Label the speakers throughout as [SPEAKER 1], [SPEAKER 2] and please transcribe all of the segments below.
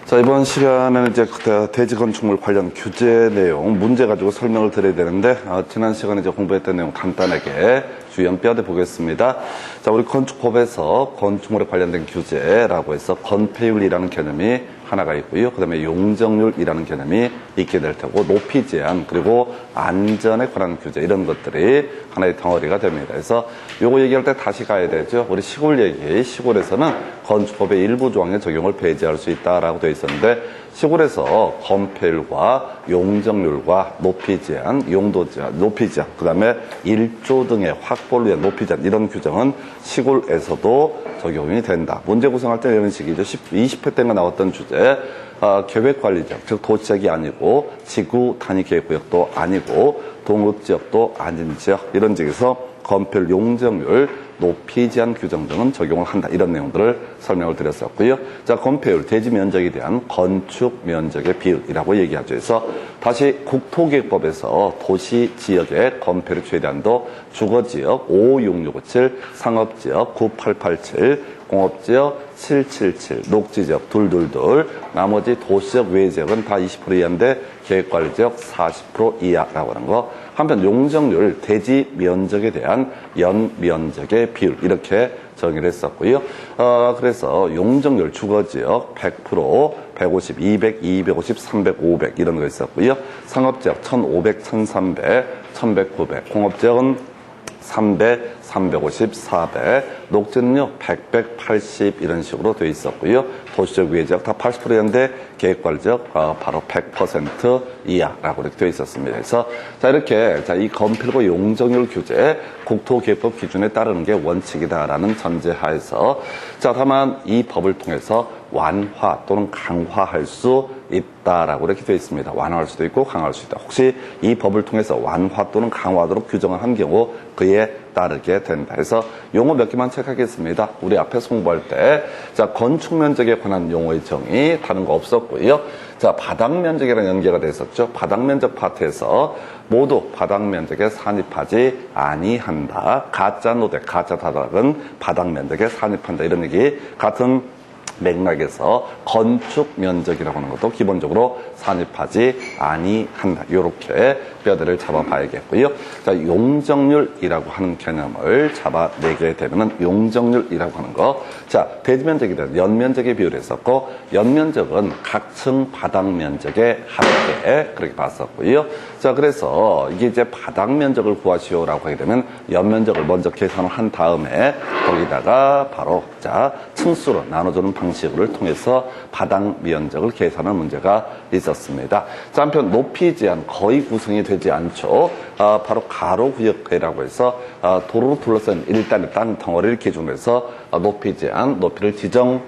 [SPEAKER 1] 자, 이번 시간에는 이제 대지 건축물 관련 규제 내용, 문제 가지고 설명을 드려야 되는데, 지난 시간에 이제 공부했던 내용 간단하게 주연 뼈대 보겠습니다. 자, 우리 건축법에서 건축물에 관련된 규제라고 해서 건폐율이라는 개념이 하나가 있고요. 그 다음에 용적률이라는 개념이 있게 될 테고, 높이 제한, 그리고 안전에 관한 규제, 이런 것들이 하나의 덩어리가 됩니다. 그래서 요거 얘기할 때 다시 가야 되죠. 우리 시골 얘기, 시골에서는 건축법의 일부 조항의 적용을 배제할 수 있다라고 되어 있었는데, 시골에서 건폐율과 용적률과 높이 제한, 용도 제한, 높이 제한, 그 다음에 일조 등의 확보를 위한 높이 제한, 이런 규정은 시골에서도 적용이 된다. 문제 구성할 때 이런 식이죠. 20회 때가 나왔던 주제, 계획관리지역, 즉 도시지역이 아니고 지구 단위 계획구역도 아니고 동읍지역도 아닌 지역, 이런 지역에서 건폐율, 용적률, 높이 제한 규정 등은 적용을 한다. 이런 내용들을 설명을 드렸었고요. 자, 건폐율, 대지 면적에 대한 건축 면적의 비율이라고 얘기하죠. 그래서 다시 국토계획법에서 도시 지역의 건폐율 최대한도 주거지역 55657, 상업지역 9887, 공업지역 777, 녹지지역 222, 나머지 도시적 외지역은 다 20% 이하인데 계획관리지역 40% 이하라고 하는 거. 한편 용적률, 대지 면적에 대한 연면적의 비율, 이렇게 정의를 했었고요. 그래서 용적률 주거지역 100%, 150, 200, 250, 300, 500 이런 거 있었고요. 상업지역 1500, 1300, 1100, 900, 공업지역은 300, 350, 400, 녹지는요 100, 180 이런 식으로 되어 있었고요. 도시적 외지역 다 80%였는데 계획관리지역 바로 100% 이하라고 이렇게 되어 있었습니다. 그래서 자, 이렇게 이 건폐율과 용적률 규제 국토계획법 기준에 따르는 게 원칙이다라는 전제하에서, 자, 다만 이 법을 통해서 완화 또는 강화할 수 있다라고 이렇게 되어 있습니다. 완화할 수도 있고 강화할 수 있다. 혹시 이 법을 통해서 완화 또는 강화하도록 규정을 한 경우 그에 따르게 된다. 그래서 용어 몇 개만 체크하겠습니다. 우리 앞에서 공부할 때, 자, 건축 면적에 관한 용어의 정의 다른 거 없었고요. 자, 바닥 면적이랑 연계가 됐었죠. 바닥 면적 파트에서 모두 바닥 면적에 산입하지 아니한다. 가짜 노대, 가짜 바닥은 바닥 면적에 산입한다. 이런 얘기 같은 맥락에서 건축 면적이라고 하는 것도 기본적으로 산입하지 아니한다. 이렇게 뼈대를 잡아봐야겠고요. 자, 용적률이라고 하는 개념을 잡아내게 되면은 용적률이라고 하는 거, 자, 대지 면적에 대한 연면적의 비율을 했었고, 연면적은 각층 바닥 면적의 합계, 그렇게 봤었고요. 자, 그래서 이게 이제 바닥 면적을 구하시오라고 하게 되면 연면적을 먼저 계산을 한 다음에 거기다가 바로 자, 층수로 나눠주는 방식을 통해서 바닥 면적을 계산하는 문제가 있었습니다. 자, 한편 높이 제한 거의 구성이 되지 않죠. 바로 가로구역이라고 해서 도로로 둘러싼 일단의 땅 덩어리를 기준으로 해서 높이 제한, 높이를 지정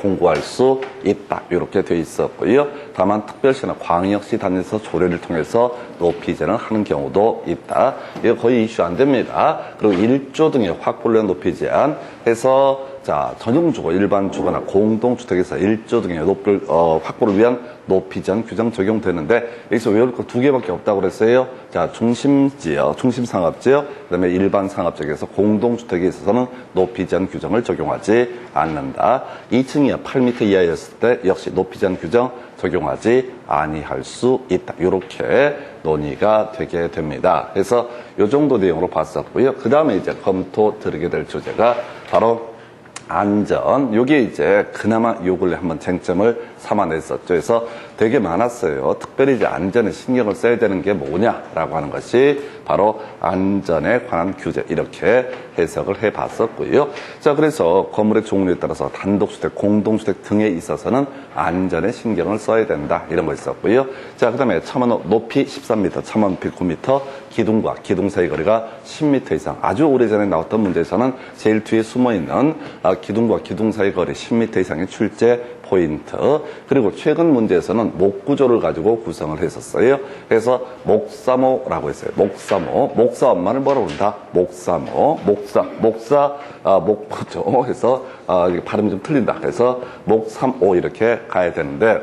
[SPEAKER 1] 공고할 수 있다. 이렇게 되어 있었고요. 다만 특별시나 광역시 단위에서 조례를 통해서 높이 제한을 하는 경우도 있다. 이거 거의 이슈 안 됩니다. 그리고 1조 등의 확보를 위한 높이 제한 해서, 자, 전용주거, 일반 주거나 공동주택에서 1조 등의 확보를 위한 높이 제한 규정 적용되는데, 여기서 외울 거 2개밖에 없다고 그랬어요. 자, 중심지역, 중심상업지역, 그 다음에 일반 상업지역에서 공동주택에 있어서는 높이 제한 규정을 적용하지 않는다. 2층 이하 8m 이하였을 때 역시 높이 제한 규정 적용하지 아니할 수 있다. 이렇게 논의가 되게 됩니다. 그래서 이 정도 내용으로 봤었고요. 그 다음에 이제 검토 드리게 될 주제가 바로 안전. 요게 이제 그나마 요 근래 한번 쟁점을 삼아냈었죠. 그래서 되게 많았어요. 특별히 이제 안전에 신경을 써야 되는 게 뭐냐라고 하는 것이 바로 안전에 관한 규제, 이렇게 해석을 해봤었고요. 자, 그래서 건물의 종류에 따라서 단독주택, 공동주택 등에 있어서는 안전에 신경을 써야 된다. 이런 거 있었고요. 자, 그 다음에 첨원 높이 13m, 첨원 높이 9m, 기둥과 기둥 사이 거리가 10m 이상. 아주 오래전에 나왔던 문제에서는 제일 뒤에 숨어있는 기둥과 기둥 사이 거리 10m 이상의 출제 포인트. 그리고 최근 문제에서는 목구조를 가지고 구성을 했었어요. 그래서 목사모라고 했어요. 목사모. 목사 엄마를 뭐라고 부른다? 목사모. 목구조. 해서 발음이 좀 틀린다. 그래서 목삼오 이렇게 가야 되는데,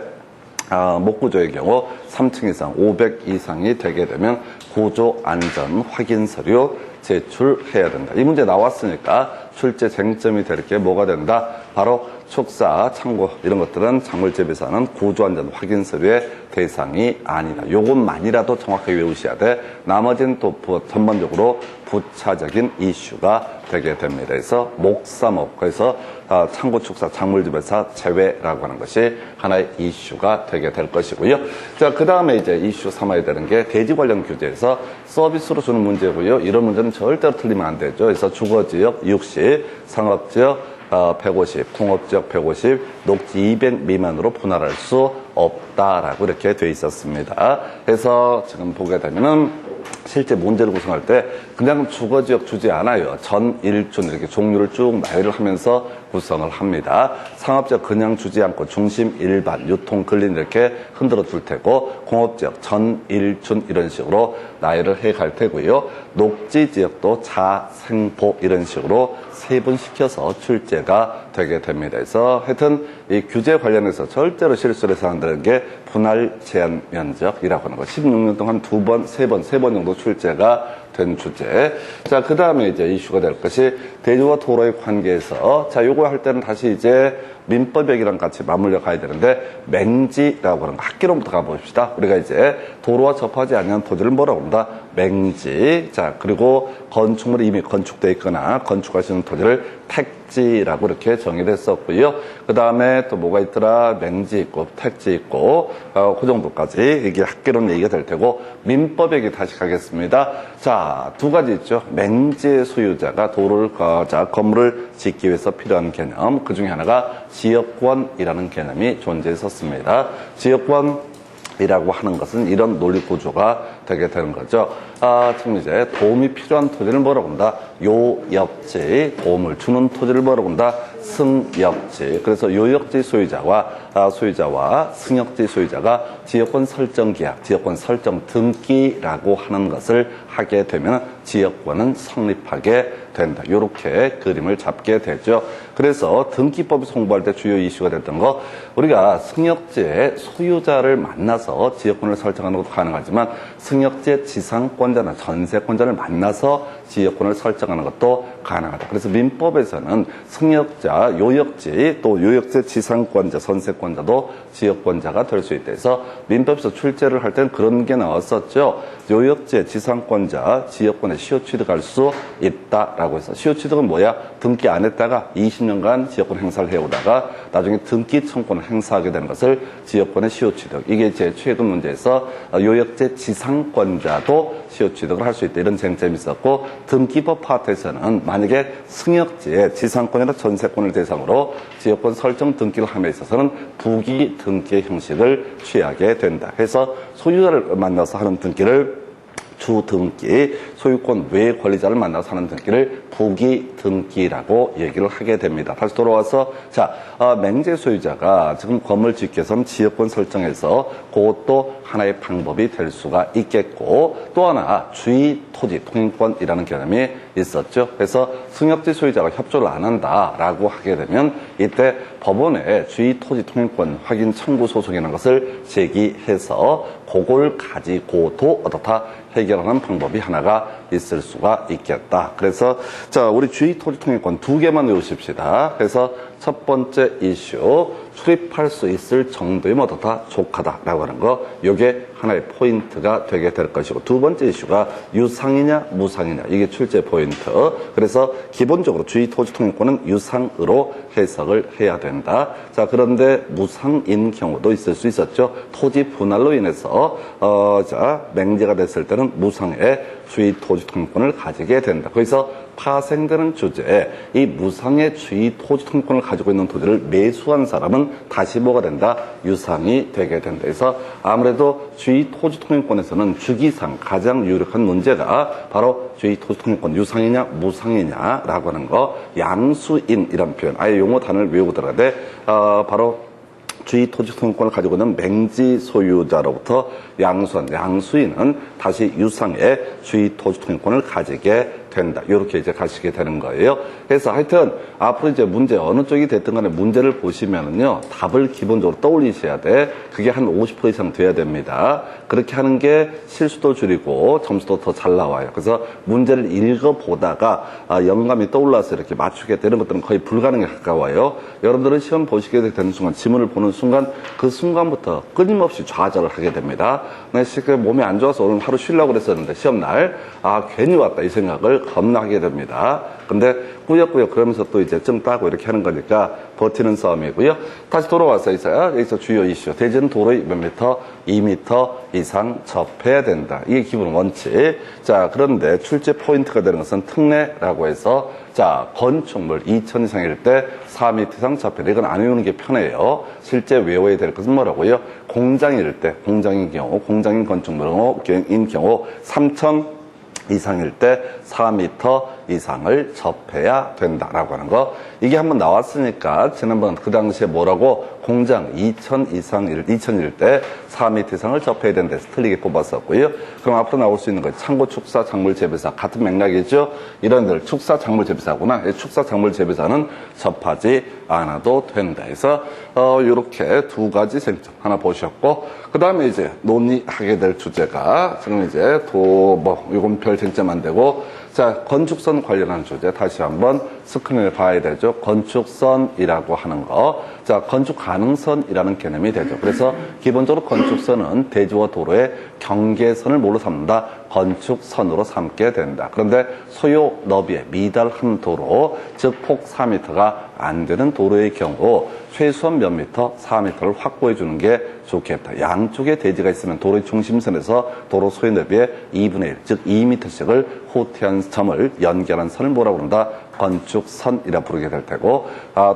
[SPEAKER 1] 목구조의 경우 3층 이상 500 이상이 되게 되면 구조 안전 확인 서류 제출해야 된다. 이 문제 나왔으니까 출제 쟁점이 될 게 뭐가 된다? 바로 축사, 창고 이런 것들은 작물재배사는 구조안전 확인 서류의 대상이 아니다. 요것만이라도 정확하게 외우셔야 돼. 나머지는 또 전반적으로 부차적인 이슈가 되게 됩니다. 그래서 목사목, 그래서 창고, 축사, 작물재배사 제외라고 하는 것이 하나의 이슈가 되게 될 것이고요. 자, 그 다음에 이제 이슈 삼아야 되는 게 대지 관련 규제에서 서비스로 주는 문제고요. 이런 문제는 절대로 틀리면 안 되죠. 그래서 주거지역 60, 상업지역 150, 통업지역 150, 녹지 200 미만으로 분할할 수 없다라고 이렇게 돼 있었습니다. 그래서 지금 보게 되면은 실제 문제를 구성할 때 그냥 주거지역 주지 않아요. 전, 일, 준 이렇게 종류를 쭉 나열을 하면서 구성을 합니다. 상업지역 그냥 주지 않고 중심, 일반, 유통, 근린 이렇게 흔들어 줄 테고 공업지역 전, 일, 준 이런 식으로 나열을 해 갈 테고요. 녹지지역도 자, 생, 보 이런 식으로 세분시켜서 출제가 되게 됩니다. 그래서 하여튼 이 규제 관련해서 절대로 실수를 해서 안 되는 게 분할 제한 면적이라고 하는 거. 16년 동안 세 번 정도 출제가 된 주제. 자, 그 다음에 이제 이슈가 될 것이 대지와 도로의 관계에서, 자, 요거 할 때는 다시 이제 민법역이랑 같이 맞물려 가야 되는데, 맹지라고 하는 거. 학기로부터 가봅시다. 우리가 이제 도로와 접하지 않는 토지를 뭐라고 한다? 맹지. 자, 그리고 건축물이 이미 건축되어 있거나 건축할 수 있는 토지를 택지라고 이렇게 정의됐었고요. 그 다음에 또 뭐가 있더라? 맹지 있고, 택지 있고, 그 정도까지 이게 학계론 얘기가 될 테고, 민법역이 다시 가겠습니다. 자, 두 가지 있죠. 맹지의 소유자가 도로를, 건물을 짓기 위해서 필요한 개념. 그 중에 하나가 지역권이라는 개념이 존재했었습니다. 지역권이라고 하는 것은 이런 논리 구조가 되게 되는 거죠. 지금 이제 도움이 필요한 토지를 뭐라고 한다? 요역지, 도움을 주는 토지를 뭐라고 한다? 승역지. 그래서 요역지 소유자와 승역지 소유자가 지역권 설정 계약, 지역권 설정 등기라고 하는 것을 하게 되면 지역권은 성립하게 된다. 이렇게 그림을 잡게 되죠. 그래서 등기법에서 홍보할 때 주요 이슈가 됐던 거, 우리가 승역지의 소유자를 만나서 지역권을 설정하는 것도 가능하지만 승역지의 지상권자나 전세권자를 만나서 지역권을 설정하는 것도 가능하다. 그래서 민법에서는 승역자, 요역지, 또 요역지 지상권자, 전세권자도 지역권자가 될 수 있다. 그래서 민법에서 출제를 할 때는 그런 게 나왔었죠. 요역지의 지상권자, 지역권에 시효 취득할 수 있다라고 해서, 시효 취득은 뭐야? 등기 안 했다가 20년간 지역권 행사를 해오다가 나중에 등기 청권을 행사하게 되는 것을 지역권의 시효 취득. 이게 제 최근 문제에서 요역지 지상권자도 시효 취득을 할 수 있다. 이런 쟁점이 있었고, 등기법 파트에서는 만약에 승역지의 지상권이나 전세권을 대상으로 지역권 설정 등기를 함에 있어서는 부기 등기의 형식을 취하게 된다. 해서 소유자를 만나서 하는 등기를 주등기, 소유권 외 권리자를 만나서 하는 등기를 부기 등기라고 얘기를 하게 됩니다. 다시 돌아와서, 자, 맹지 소유자가 지금 건물 짓기 위해서는 지역권 설정해서 그것도 하나의 방법이 될 수가 있겠고, 또 하나 주의 토지 통행권이라는 개념이 있었죠. 그래서 승역지 소유자가 협조를 안 한다라고 하게 되면 이때 법원에 주의 토지 통행권 확인 청구 소송이라는 것을 제기해서 그걸 가지고도 어떻다 해결하는 방법이 하나가 있을 수가 있겠다. 그래서 자, 우리 주의 토지 통행권 두 개만 외우십시다. 그래서 첫 번째 이슈, 출입할 수 있을 정도의 어떻다 족하다라고 하는 거, 이게 하나의 포인트가 되게 될 것이고, 두 번째 이슈가 유상이냐 무상이냐, 이게 출제 포인트. 그래서 기본적으로 주의 토지 통행권은 유상으로 해석을 해야 된다. 자, 그런데 무상인 경우도 있을 수 있었죠. 토지 분할로 인해서 맹지가 됐을 때는 무상의 주의 토지 통행권을 가지게 된다. 거기서 파생되는 주제에 이 무상의 주의 토지 통행권을 가지고 있는 토지를 매수한 사람은 다시 뭐가 된다? 유상이 되게 된다. 그래서 아무래도 주의 토지 통행권에서는 주기상 가장 유력한 문제가 바로 주의 토지 통행권 유상이냐 무상이냐라고 하는 거, 양수인 이런 표현, 아예 용어 단어를 외우고 들어가야 돼. 바로 주의 토지 통행권을 가지고 있는 맹지 소유자로부터 양수인은 다시 유상의 주의 토지 통행권을 가지게 된다. 이렇게 이제 가시게 되는 거예요. 그래서 하여튼 앞으로 이제 문제 어느 쪽이 됐든 간에 문제를 보시면은요, 답을 기본적으로 떠올리셔야 돼. 그게 한 50% 이상 돼야 됩니다. 그렇게 하는 게 실수도 줄이고 점수도 더 잘 나와요. 그래서 문제를 읽어보다가 영감이 떠올라서 이렇게 맞추게 되는 것들은 거의 불가능에 가까워요. 여러분들은 시험 보시게 되는 순간, 지문을 보는 순간, 그 순간부터 끊임없이 좌절을 하게 됩니다. 내 지금 몸이 안 좋아서 오늘 하루 쉬려고 그랬었는데 시험날 괜히 왔다 이 생각을 겁나 하게 됩니다. 근데 꾸역꾸역 그러면서 또 이제 점 따고 이렇게 하는 거니까 버티는 싸움이고요. 다시 돌아와서 여기서 주요 이슈. 대지는 도로의 몇 미터? 2미터 이상 접해야 된다. 이게 기본 원칙. 자, 그런데 출제 포인트가 되는 것은 특례라고 해서, 자, 건축물 2천 이상일 때 4미터 이상 접해야 돼. 이건 안 외우는 게 편해요. 실제 외워야 될 것은 뭐라고요? 공장일 때, 공장인 건축물인 경우 3천 이상일 때 4미터 이상을 접해야 된다라고 하는 거. 이게 한번 나왔으니까 지난번 그 당시에 뭐라고 공장 2천일 때 4미터 이상을 접해야 된다 해서 틀리게 뽑았었고요. 그럼 앞으로 나올 수 있는 거 창고 축사 작물 재배사 같은 맥락이죠. 이런 데를 축사 작물 재배사구나. 축사 작물 재배사는 접하지 않아도 된다 해서 이렇게 두 가지 쟁점 하나 보셨고, 그 다음에 이제 논의하게 될 주제가 지금 이제 이건 별 쟁점 안 되고, 자, 건축선 관련한 주제 다시 한번 스크린을 봐야 되죠. 건축선이라고 하는 거. 자, 건축 가능선이라는 개념이 되죠. 그래서 기본적으로 건축선은 대지와 도로의 경계선을 뭘로 삼는다? 건축선으로 삼게 된다. 그런데 소요 너비에 미달한 도로, 즉 폭 4m가 안 되는 도로의 경우 최소한 몇 미터? 4m를 확보해 주는 게 좋겠다. 양쪽에 대지가 있으면 도로의 중심선에서 도로 소요 너비의 2분의 1, 즉 2m씩을 후퇴한 점을 연결한 선을 뭐라고 그런다? 건축선이라 부르게 될 테고,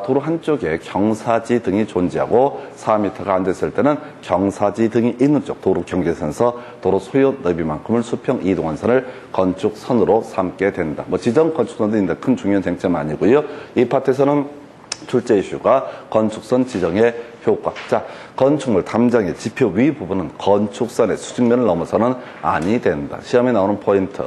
[SPEAKER 1] 도로 한쪽에 경사지 등이 존재하고 4m가 안 됐을 때는 경사지 등이 있는 쪽 도로 경계선에서 도로 소요 너비만큼을 수평 이동한 선을 건축선으로 삼게 된다. 지정 건축선도 있는데 큰 중요한 쟁점 아니고요. 이 파트에서는 출제 이슈가 건축선 지정의 효과. 자, 건축물 담장의 지표 위 부분은 건축선의 수직면을 넘어서는 아니 된다. 시험에 나오는 포인트.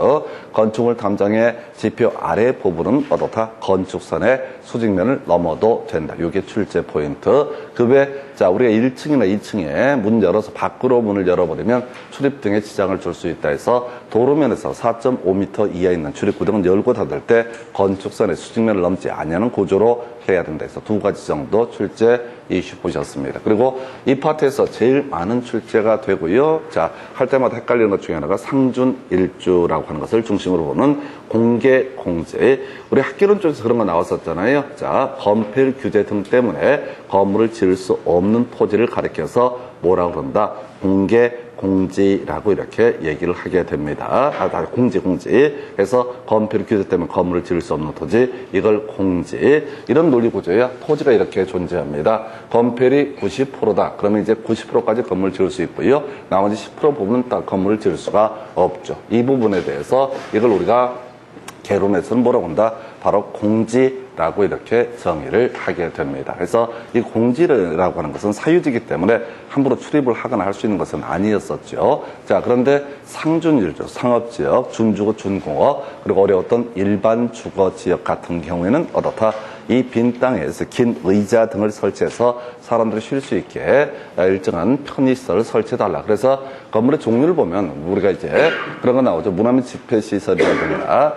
[SPEAKER 1] 건축물 담장의 지표 아래 부분은 어떻다? 건축선의 수직면을 넘어도 된다. 이게 출제 포인트. 그 외에 자, 우리가 1층이나 2층에 문 열어서 밖으로 문을 열어버리면 출입 등에 지장을 줄 수 있다 해서 도로면에서 4.5m 이하에 있는 출입구등은 열고 닫을 때 건축선의 수직면을 넘지 아니하는 구조로 해야 된다 해서 두 가지 정도 출제 이슈 보셨습니다. 그리고 이 파트에서 제일 많은 출제가 되고요. 자, 할 때마다 헷갈리는 것 중에 하나가 상준일주라고 하는 것을 중심으로 보는 공개 공제. 우리 학기론 쪽에서 그런 거 나왔었잖아요. 자, 건폐율 규제 등 때문에 건물을 지을 수 없는 토지를 가리켜서 뭐라고 그런다? 공개 공지라고 이렇게 얘기를 하게 됩니다. 공지. 그래서 건폐율 규제 때문에 건물을 지을 수 없는 토지, 이걸 공지. 이런 논리 구조야. 토지가 이렇게 존재합니다. 건폐율이 90%다. 그러면 이제 90%까지 건물을 지을 수 있고요. 나머지 10% 부분은 딱 건물을 지을 수가 없죠. 이 부분에 대해서 이걸 우리가 개론에서는 뭐라고 한다? 바로 공지라고 이렇게 정의를 하게 됩니다. 그래서 이 공지라고 하는 것은 사유지이기 때문에 함부로 출입을 하거나 할 수 있는 것은 아니었었죠. 자, 그런데 상준일조, 상업지역, 준주거, 준공업, 그리고 어려웠던 일반 주거지역 같은 경우에는 어떻다? 이 빈 땅에서 긴 의자 등을 설치해서 사람들이 쉴 수 있게 일정한 편의시설을 설치해달라. 그래서 건물의 종류를 보면 우리가 이제 그런 거 나오죠. 문화민 집회시설이라든가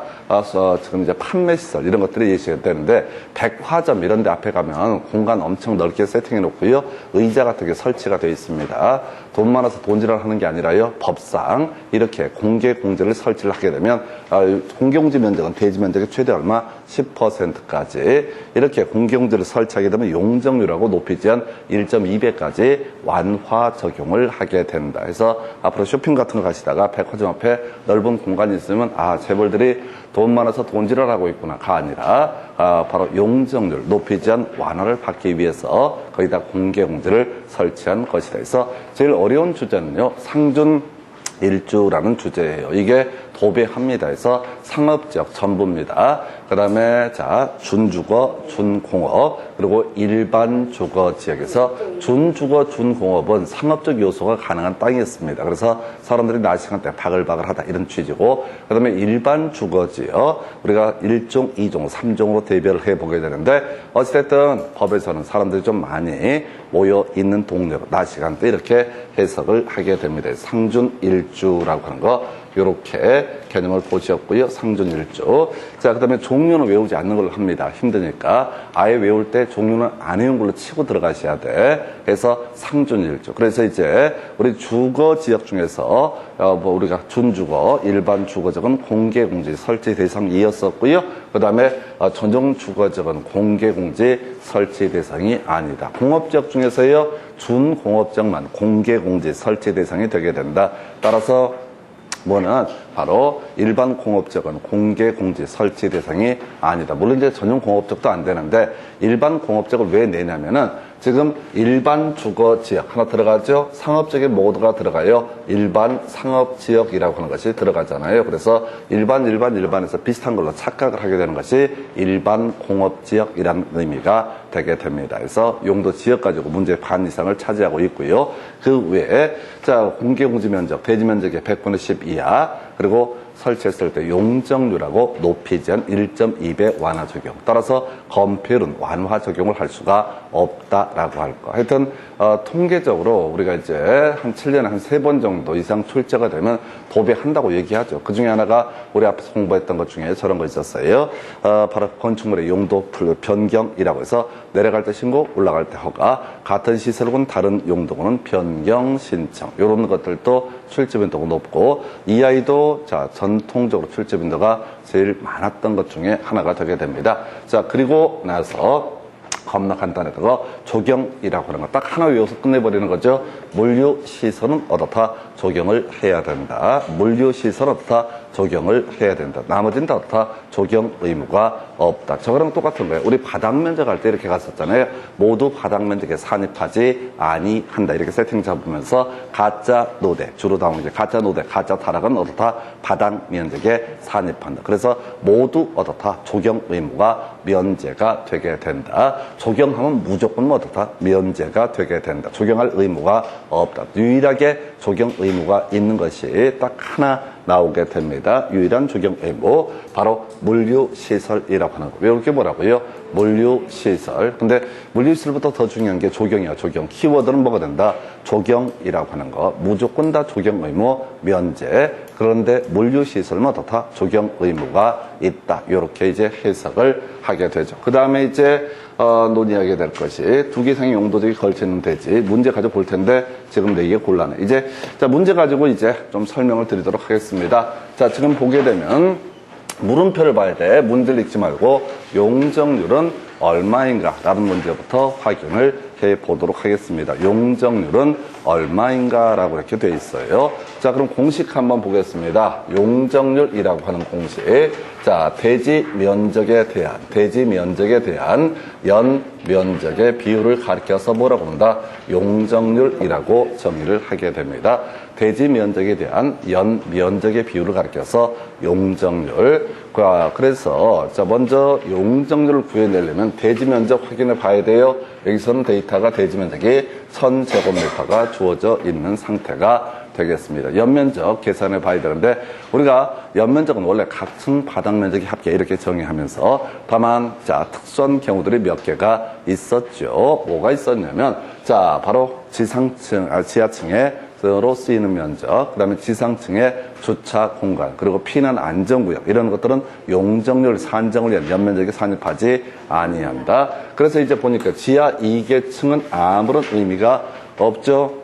[SPEAKER 1] 지금 이제 판매시설 이런 것들이 예시가 되는데, 백화점 이런 데 앞에 가면 공간 엄청 넓게 세팅해 놓고요. 의자 같은 게 설치가 되어 있습니다. 돈 많아서 돈질을 하는 게 아니라요. 법상 이렇게 공개 공제를 설치를 하게 되면 공개 공제 면적은 대지 면적의 최대 얼마? 10%까지 이렇게 공개 공제를 설치하게 되면 용적률하고 높이 제한 1.2배까지 완화 적용을 하게 된다. 그래서 앞으로 쇼핑 같은 거 가시다가 백화점 앞에 넓은 공간이 있으면 재벌들이 돈 많아서 돈질을 하고 있구나가 아니라 바로 용적률 높이 제한 완화를 받기 위해서 거기다 공개 공제를 설치한 것이다. 그래서 제일 어려운 주제는요, 상준 일주라는 주제예요. 이게 도배합니다. 해서 상업지역 전부입니다. 그 다음에 자 준주거, 준공업, 그리고 일반 주거 지역에서 준주거, 준공업은 상업적 요소가 가능한 땅이었습니다. 그래서 사람들이 낮 시간대 바글바글하다 이런 취지고, 그 다음에 일반 주거 지역 우리가 1종, 2종, 3종으로 대별을 해보게 되는데, 어찌됐든 법에서는 사람들이 좀 많이 모여 있는 동네로 낮 시간대 이렇게 해석을 하게 됩니다. 상준일주라고 하는 거 이렇게 개념을 보셨고요. 상준일주. 자, 그 다음에 종류는 외우지 않는 걸로 합니다. 힘드니까. 아예 외울 때 종류는 안 외운 걸로 치고 들어가셔야 돼. 그래서 상준일주. 그래서 이제 우리 주거 지역 중에서 우리가 준주거, 일반 주거지역은 공개공지 설치 대상이었었고요. 그 다음에 전용 주거지역은 공개공지 설치 대상이 아니다. 공업지역 중에서요. 준공업지역만 공개공지 설치 대상이 되게 된다. 따라서 뭐는 바로 일반 공업지역은 공개 공지 설치 대상이 아니다. 물론 이제 전용 공업지역도 안 되는데 일반 공업지역을 왜 내냐면은 지금 일반 주거지역 하나 들어가죠. 상업지역에 모두가 들어가요. 일반 상업지역이라고 하는 것이 들어가잖아요. 그래서 일반에서 비슷한 걸로 착각을 하게 되는 것이 일반 공업지역이라는 의미가 되게 됩니다. 그래서 용도 지역 가지고 문제 반 이상을 차지하고 있고요. 그 외에 자 공개공지 면적, 대지 면적의 100분의 10 이하, 그리고 설치했을 때 용적률하고 높이 제한 1.2배 완화 적용. 따라서 건폐율은 완화 적용을 할 수가 없다라고 할 거. 하여튼 통계적으로 우리가 이제 한 7년에 한 3번 정도 이상 출제가 되면 도배한다고 얘기하죠. 그 중에 하나가 우리 앞에서 홍보했던 것 중에 저런 거 있었어요. 바로 건축물의 용도 변경이라고 해서 내려갈 때 신고, 올라갈 때 허가, 같은 시설군 다른 용도군은 변경 신청. 이런 것들도 출제 빈도가 높고, 이 아이도 자 전통적으로 출제 빈도가 제일 많았던 것 중에 하나가 되게 됩니다. 자, 그리고 나서 겁나 간단하다가 조경이라고 하는 거 딱 하나 외워서 끝내버리는 거죠. 물류시설은 어떻다? 적용을 해야 된다. 물류시설은 어떻다? 적용을 해야 된다. 나머지는 다 어떻다? 적용 의무가 없다. 저거랑 똑같은 거예요. 우리 바닥 면적 할 때 이렇게 갔었잖아요. 모두 바닥 면적에 산입하지 아니한다. 이렇게 세팅 잡으면서 가짜 노대, 주로 나오는 게 가짜 노대, 가짜 타락은 어떻다? 바닥 면적에 산입한다. 그래서 모두 어떻다? 적용 의무가 면제가 되게 된다. 적용하면 무조건 어떻다? 면제가 되게 된다. 적용할 의무가 없다. 유일하게 적용 의무가 있는 것이 딱 하나 나오게 됩니다. 유일한 적용 의무, 바로 물류시설이라고 하는 거. 이렇게 뭐라고요? 물류시설. 근데 물류시설부터 더 중요한 게 적용이야, 적용. 키워드는 뭐가 된다? 적용이라고 하는 거. 무조건 다 적용 의무 면제. 그런데 물류시설은 어떻다? 적용 의무가 있다. 이렇게 이제 해석을 하게 되죠. 그 다음에 이제 논의하게 될 것이 2개 이상의 용도들이 걸쳐있는 대지. 문제 가지고 볼 텐데 지금 4개 곤란해. 이제 자 문제 가지고 이제 좀 설명을 드리도록 하겠습니다. 자, 지금 보게 되면 물음표를 봐야 돼. 문제를 읽지 말고 용적률은 얼마인가 라는 문제부터 확인을 해보도록 하겠습니다. 용적률은 얼마인가 라고 이렇게 돼 있어요. 자, 그럼 공식 한번 보겠습니다. 용적률이라고 하는 공식. 자, 대지 면적에 대한 연 면적의 비율을 가리켜서 뭐라고 한다? 용적률이라고 정의를 하게 됩니다. 대지 면적에 대한 연 면적의 비율을 가리켜서 용적률. 그래서 자 먼저 용적률을 구해내려면 대지 면적 확인해 봐야 돼요. 여기서는 데이터가 대지 면적이 1000제곱미터가 주어져 있는 상태가 되겠습니다. 연면적 계산해 봐야 되는데 우리가 연면적은 원래 각층 바닥 면적이 합계 이렇게 정의하면서 다만 자 특수한 경우들이 몇 개가 있었죠. 뭐가 있었냐면 자 바로 지하층에 로 쓰이는 면적, 그 다음에 지상층의 주차 공간, 그리고 피난 안전구역 이런 것들은 용적률 산정을 위한 연면적에 산입하지 아니한다. 그래서 이제 보니까 지하 2계층은 아무런 의미가 없죠.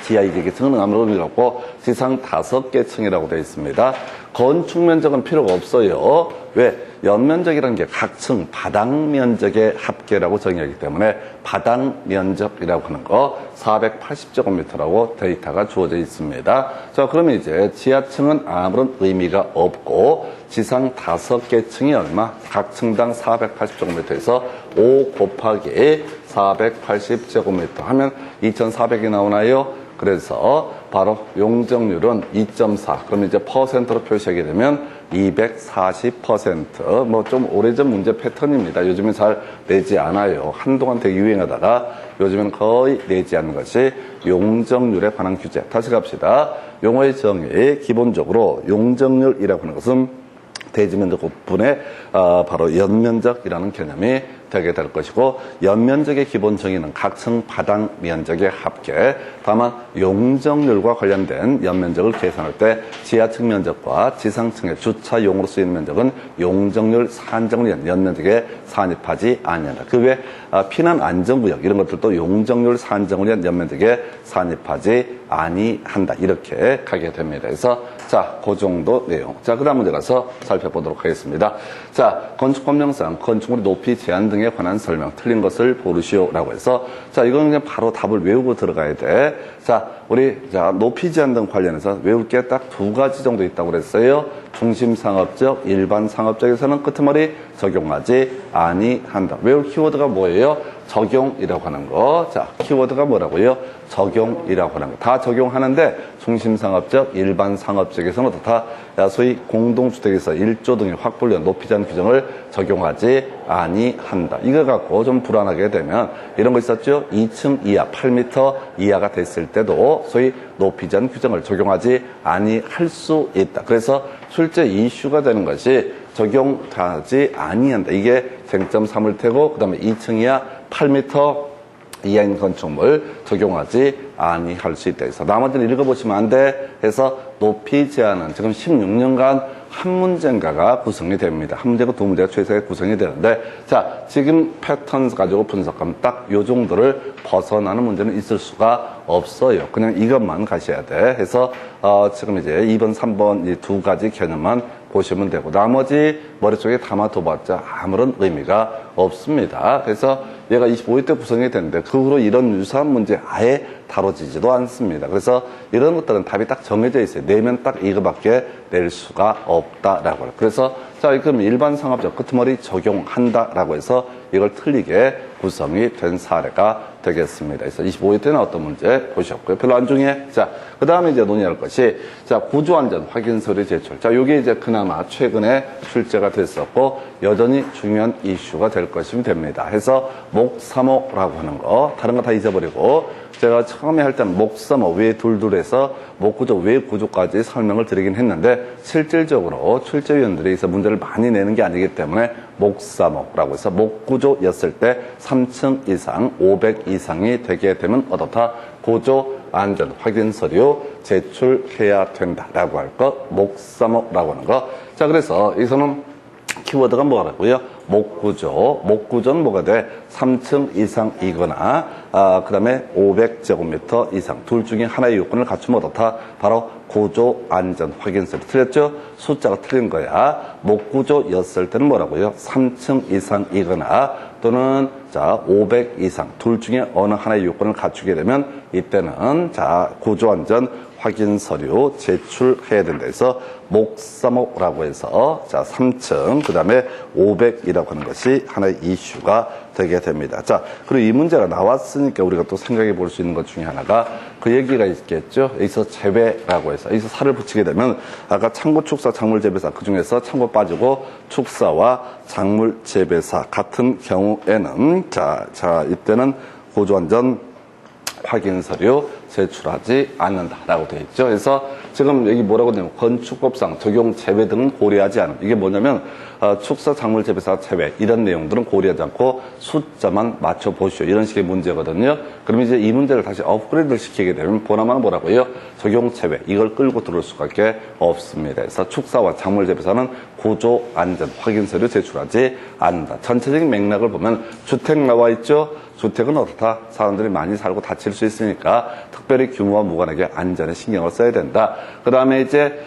[SPEAKER 1] 지하 2계층은 아무런 의미가 없고 지상 5계층이라고 되어 있습니다. 건축 면적은 필요가 없어요. 왜? 연면적이라는 게 각층 바닥 면적의 합계라고 정의하기 때문에 바닥 면적이라고 하는 거 480제곱미터라고 데이터가 주어져 있습니다. 자, 그러면 이제 지하층은 아무런 의미가 없고 지상 5개 층이 얼마? 각층당 480제곱미터에서 5 곱하기 480제곱미터 하면 2400이 나오나요? 그래서 바로 용적률은 2.4. 그럼 이제 퍼센트로 표시하게 되면 240%. 뭐 좀 오래전 문제 패턴입니다. 요즘엔 잘 내지 않아요. 한동안 되게 유행하다가 요즘엔 거의 내지 않는 것이 용적률에 관한 규제. 다시 갑시다. 용어의 정의, 기본적으로 용적률이라고 하는 것은 대지면적 곱분의 바로 연면적이라는 개념이 되게 될 것이고, 연면적의 기본 정의는 각층 바닥 면적의 합계. 다만 용적률과 관련된 연면적을 계산할 때 지하층 면적과 지상층의 주차용으로 쓰이는 면적은 용적률 산정률 연면적에 산입하지 아니한다. 그 외 피난 안전구역 이런 것들도 용적률 산정률 연면적에 산입하지 아니한다. 이렇게 가게 됩니다. 그래서 자, 그 정도 내용. 자, 그 다음 문제 가서 살펴보도록 하겠습니다. 자, 건축법령상 건축물의 높이 제한 등에 관한 설명, 틀린 것을 고르시오라고 해서, 자, 이거는 그냥 바로 답을 외우고 들어가야 돼. 자, 우리, 자, 높이 제한 등 관련해서 외울 게 딱 두 가지 정도 있다고 그랬어요. 중심상업적, 일반상업적에서는 끄트머리 적용하지 아니한다. 외울 키워드가 뭐예요? 적용이라고 하는 거. 자, 키워드가 뭐라고요? 적용이라고 하는 거. 다 적용하는데 중심상업적, 일반상업적에서는 다 소위 공동주택에서 1조 등의 확보를 높이 제한 규정을 적용하지 아니한다. 이거 갖고 좀 불안하게 되면 이런 거 있었죠? 2층 이하, 8m 이하가 됐을 때도 소위 높이 제한 규정을 적용하지 아니할 수 있다. 그래서 실제 이슈가 되는 것이 적용하지 아니한다. 이게 쟁점 삼을 테고, 그 다음에 2층 이하 8m 이하인 건축물 적용하지 아니할 수 있다. 해서 나머지는 읽어보시면 안 돼. 해서 높이 제한은 지금 16년간 한 문제인가가 구성이 됩니다. 한 문제가 두 문제가 최소에 구성이 되는데, 자, 지금 패턴 가지고 분석하면 딱 요 정도를 벗어나는 문제는 있을 수가 없어요. 그냥 이것만 가셔야 돼. 해서 지금 이제 2번, 3번 이 두 가지 개념만 보시면 되고, 나머지 머릿속에 담아둬봤자 아무런 의미가 없습니다. 그래서 얘가 25회 때 구성이 됐는데 그 후로 이런 유사한 문제 아예 다뤄지지도 않습니다. 그래서 이런 것들은 답이 딱 정해져 있어요. 내면 딱 이거밖에 낼 수가 없다라고 해요. 그래서 자, 그럼 일반 상업적 끄트머리 적용한다라고 해서 이걸 틀리게 구성이 된 사례가 되겠습니다. 그래서 25회 때는 어떤 문제 보셨고요. 별로 안 중요해. 자, 그 다음에 이제 논의할 것이, 자, 구조안전 확인 서류 제출. 자, 요게 이제 그나마 최근에 출제가 됐었고, 여전히 중요한 이슈가 될 것이면 됩니다. 해서 목 3호라고 하는 거, 다른 거 다 잊어버리고, 제가 처음에 할 때는 목 3호, 왜 둘둘해서 목 구조, 왜 구조까지 설명을 드리긴 했는데, 실질적으로 출제위원들이 있어 문제를 많이 내는 게 아니기 때문에 목 3호라고 해서 목 구조였을 때 3층 이상, 500 이상이 되게 되면 어떻다? 구조 안전 확인 서류 제출해야 된다라고 할 것, 목 3호라고 하는 거. 자, 그래서 여기서는 키워드가 뭐라고요? 목구조. 목구조는 뭐가 돼? 3층 이상이거나, 그 다음에 500제곱미터 이상. 둘 중에 하나의 요건을 갖추면 어떻다? 바로 구조 안전 확인서류. 틀렸죠? 숫자가 틀린 거야. 목구조였을 때는 뭐라고요? 3층 이상이거나 또는 자, 500 이상. 둘 중에 어느 하나의 요건을 갖추게 되면 이때는 자, 구조 안전 확인 서류 제출해야 된다 해서 목 3호라고 해서 자, 3층 그다음에 500이라고 하는 것이 하나의 이슈가 되게 됩니다. 자, 그리고 이 문제가 나왔으니까 우리가 또 생각해 볼 수 있는 것 중에 하나가 그 얘기가 있겠죠. 여기서 재배라고 해서 여기서 살을 붙이게 되면 아까 창고 축사 작물 재배사 그중에서 창고 빠지고 축사와 작물 재배사 같은 경우에는 자 이때는 구조안전 확인 서류 제출하지 않는다라고 되어 있죠. 그래서 지금 여기 뭐라고 되냐면 건축법상 적용 제외 등은 고려하지 않음. 이게 뭐냐면 축사 작물 재배사 제외 이런 내용들은 고려하지 않고 숫자만 맞춰 보시오. 이런 식의 문제거든요. 그럼 이제 이 문제를 다시 업그레이드를 시키게 되면 보나마나 뭐라고요? 적용 제외 이걸 끌고 들어올 수밖에 없습니다. 그래서 축사와 작물 재배사는 구조 안전 확인 서류 제출하지 않는다. 전체적인 맥락을 보면 주택 나와 있죠. 주택은 어떻다? 사람들이 많이 살고 다칠 수 있으니까 특별히 규모와 무관하게 안전에 신경을 써야 된다. 그 다음에 이제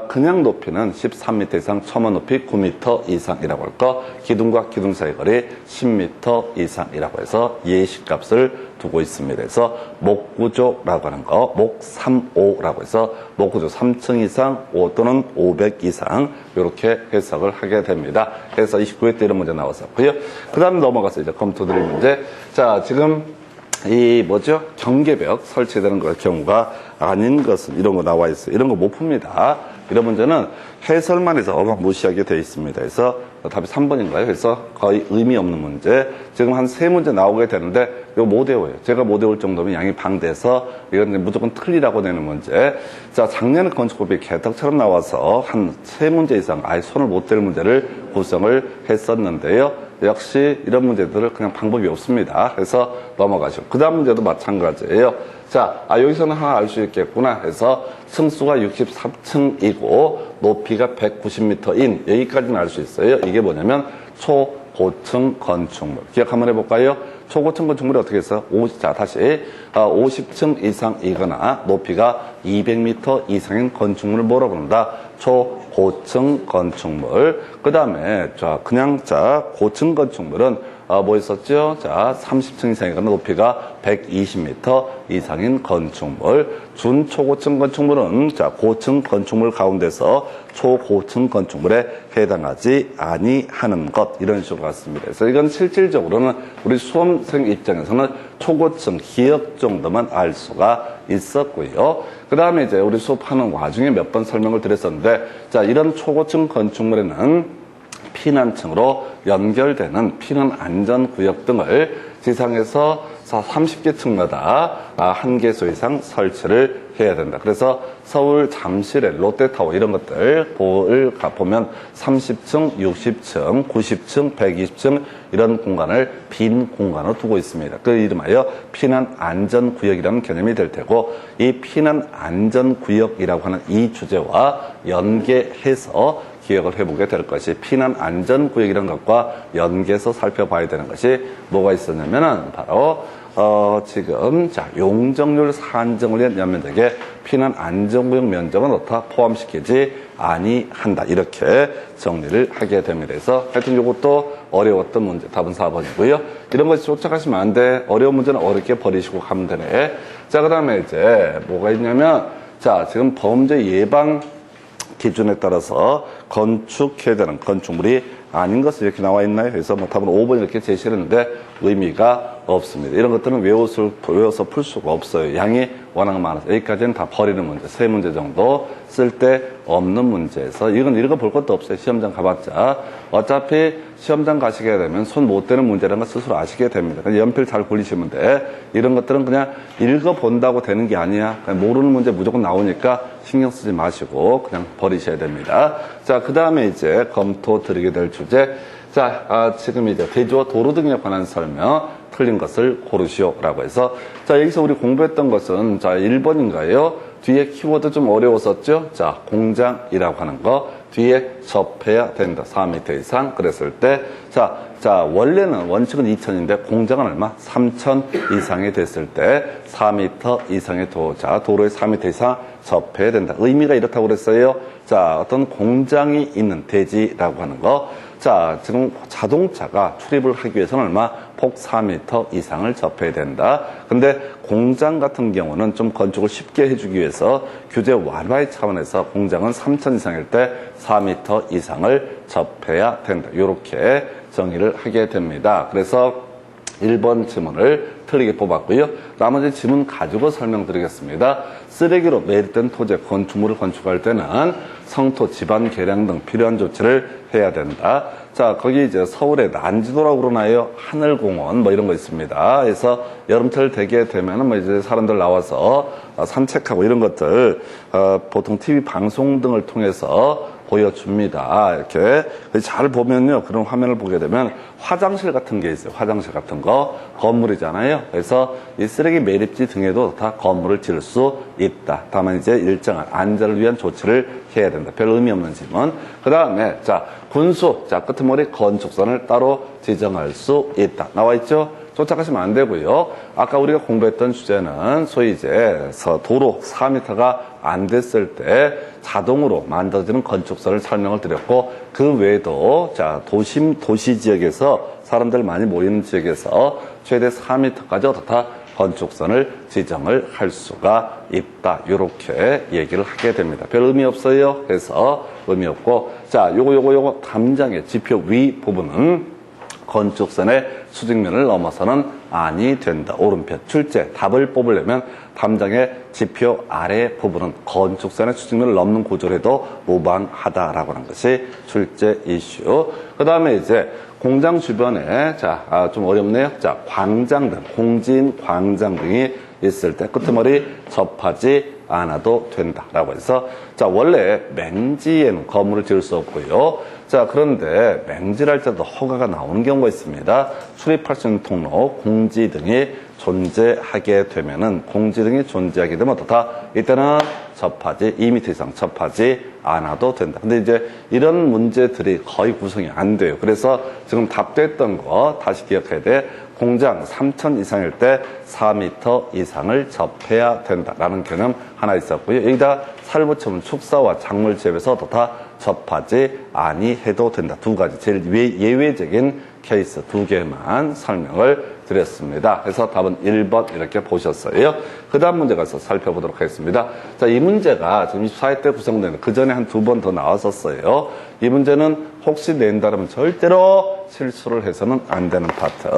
[SPEAKER 1] 그냥 높이는 13m 이상, 첨원 높이 9m 이상이라고 할 거, 기둥과 기둥 사이 거리 10m 이상이라고 해서 예시값을 두고 있습니다. 그래서 목구조라고 하는 거, 목 3호라고 해서 목구조 3층 이상 또는 500 이상 이렇게 해석을 하게 됩니다. 그래서 29회 때 이런 문제 나왔었고요. 그 다음에 넘어가서 이제 검토드릴 문제. 자, 지금 이 뭐죠? 경계벽 설치되는 경우가 아닌 것은 이런 거 나와 있어요. 이런 거 못 풉니다. 이런 문제는 해설만 해서 어마무시하게 되어 있습니다. 그래서 답이 3번인가요? 그래서 거의 의미 없는 문제. 지금 한 3문제 나오게 되는데 이거 못 외워요. 제가 못 외울 정도면 양이 방대해서 이건 무조건 틀리라고 내는 문제. 자, 작년에 건축법이 개떡처럼 나와서 한 3문제 이상 아예 손을 못 댈 문제를 구성을 했었는데요. 역시 이런 문제들을 그냥 방법이 없습니다. 그래서 넘어가시고. 그 다음 문제도 마찬가지예요. 자, 여기서는 하나 알 수 있겠구나 해서 층수가 63층이고 높이가 190m인 여기까지는 알 수 있어요. 이게 뭐냐면 초고층 건축물. 기억 한번 해볼까요? 초고층 건축물이 어떻게 해서 자, 다시 50층 이상이거나 높이가 200m 이상인 건축물을 뭐라고 그런다? 초고층 건축물. 그 다음에 자 고층 건축물은 뭐 있었죠? 자, 30층 이상이거나 높이가 120m 이상인 건축물. 준초고층 건축물은 자, 고층 건축물 가운데서 초고층 건축물에 해당하지 아니하는 것. 이런 식으로 갔습니다. 그래서 이건 실질적으로는 우리 수험생 입장에서는 초고층 기억 정도만 알 수가 있었고요. 그 다음에 이제 우리 수업하는 와중에 몇 번 설명을 드렸었는데, 자, 이런 초고층 건축물에는 피난층으로 연결되는 피난 안전구역 등을 지상에서 30개 층마다 한 개소 이상 설치를 해야 된다. 그래서 서울 잠실의 롯데타워 이런 것들 보면 30층, 60층, 90층, 120층 이런 공간을 빈 공간으로 두고 있습니다. 그 이름하여 피난 안전구역이라는 개념이 될 테고, 이 피난 안전구역이라고 하는 이 주제와 연계해서 기억을 해보게 될 것이, 피난 안전구역이라는 것과 연계해서 살펴봐야 되는 것이 뭐가 있었냐면은 바로 지금 자, 용적률 산정을 위한 연면적에 피난 안전구역 면적은 어떻다? 포함시키지 아니한다. 이렇게 정리를 하게 됩니다. 그래서 하여튼 이것도 어려웠던 문제. 답은 4번이고요. 이런 것이 쫓아가시면 안 돼. 어려운 문제는 어렵게 버리시고 가면 되네. 자, 그 다음에 이제 뭐가 있냐면, 자, 지금 범죄 예방 기준에 따라서 건축해야 되는 건축물이 아닌 것이 이렇게 나와 있나요? 그래서 뭐 답은 5번 이렇게 제시를 했는데 의미가 없습니다. 이런 것들은 외워서 풀 수가 없어요. 양이 워낙 많아서. 여기까지는 다 버리는 문제. 3문제 정도 쓸데 없는 문제에서 이건 읽어볼 것도 없어요. 시험장 가봤자. 어차피 시험장 가시게 되면 손 못 대는 문제라는 걸 스스로 아시게 됩니다. 그냥 연필 잘 굴리시면 돼. 이런 것들은 그냥 읽어본다고 되는 게 아니야. 그냥 모르는 문제 무조건 나오니까 신경 쓰지 마시고 그냥 버리셔야 됩니다. 자, 그 다음에 이제 검토 드리게 될 주제. 자, 지금 이제 대지와 도로 등에 관한 설명, 틀린 것을 고르시오라고 해서, 자, 여기서 우리 공부했던 것은, 자, 1번인가요? 뒤에 키워드 좀 어려웠었죠? 자, 공장이라고 하는 거, 뒤에 접해야 된다. 4m 이상. 그랬을 때, 자, 원래는 원칙은 2000인데, 공장은 얼마? 3000 이상이 됐을 때, 4m 이상의 도로에 4m 이상 접해야 된다. 의미가 이렇다고 그랬어요. 자, 어떤 공장이 있는 대지라고 하는 거. 자, 지금 자동차가 출입을 하기 위해서는 얼마? 폭 4m 이상을 접해야 된다. 근데 공장 같은 경우는 좀 건축을 쉽게 해주기 위해서 규제 완화의 차원에서 공장은 3000 이상일 때 4m 이상을 접해야 된다. 이렇게 정의를 하게 됩니다. 그래서 1번 지문을 틀리게 뽑았고요. 나머지 지문 가지고 설명드리겠습니다. 쓰레기로 매립된 토지에 건축물을 건축할 때는 성토, 지반 개량 등 필요한 조치를 해야 된다. 자, 거기 이제 서울에 난지도라고 그러나요? 하늘공원 뭐 이런 거 있습니다. 그래서 여름철 되게 되면은 뭐 이제 사람들 나와서 산책하고 이런 것들 보통 TV 방송 등을 통해서 보여줍니다. 이렇게 잘 보면요, 그런 화면을 보게 되면 화장실 같은 게 있어요. 화장실 같은 거 건물이잖아요. 그래서 이 쓰레기 매립지 등에도 다 건물을 지을 수 있다. 다만 이제 일정한 안전을 위한 조치를 해야 된다. 별 의미 없는 질문. 그 다음에 자, 군수, 자, 끄트머리 건축선을 따로 지정할 수 있다. 나와 있죠? 쫓아가시면 안 되고요. 아까 우리가 공부했던 주제는 소위 이제 도로 4m가 안 됐을 때 자동으로 만들어지는 건축선을 설명을 드렸고, 그 외에도 자, 도시 지역에서 사람들 많이 모이는 지역에서 최대 4m까지 어떻다 건축선을 지정을 할 수가 있다. 이렇게 얘기를 하게 됩니다. 별 의미 없어요. 그래서 의미 없고, 자, 요거 담장의 지표 위 부분은 건축선의 수직면을 넘어서는 아니 된다. 오른편. 출제. 답을 뽑으려면 담장의 지표 아래 부분은 건축선의 수직면을 넘는 구조라도 무방하다라고 하는 것이 출제 이슈. 그 다음에 이제 공장 주변에, 좀 어렵네요. 광장 등, 공진 광장 등이 있을 때 끄트머리 접하지 않아도 된다라고 해서, 원래 맹지에는 건물을 지을 수 없고요. 그런데 맹지를 할 때도 허가가 나오는 경우가 있습니다. 출입할 수 있는 통로, 공지 등이 존재하게 되면은, 공지 등이 존재하게 되면 어떻다? 이때는 접하지, 2m 이상 접하지 않아도 된다. 근데 이제 이런 문제들이 거의 구성이 안 돼요. 그래서 지금 답됐던 거 다시 기억해야 돼. 공장 3천 이상일 때 4m 이상을 접해야 된다라는 개념 하나 있었고요. 여기다 살 붙이면 축사와 작물 재배에서 다 접하지 아니해도 된다. 두 가지 제일 예외적인 케이스 두 개만 설명을 드렸습니다. 그래서 답은 1번 이렇게 보셨어요. 그 다음 문제 가서 살펴보도록 하겠습니다. 이 문제가 지금 24회 때 구성되는 그 전에 한 두 번 더 나왔었어요. 이 문제는 혹시 낸다면 절대로 실수를 해서는 안 되는 파트.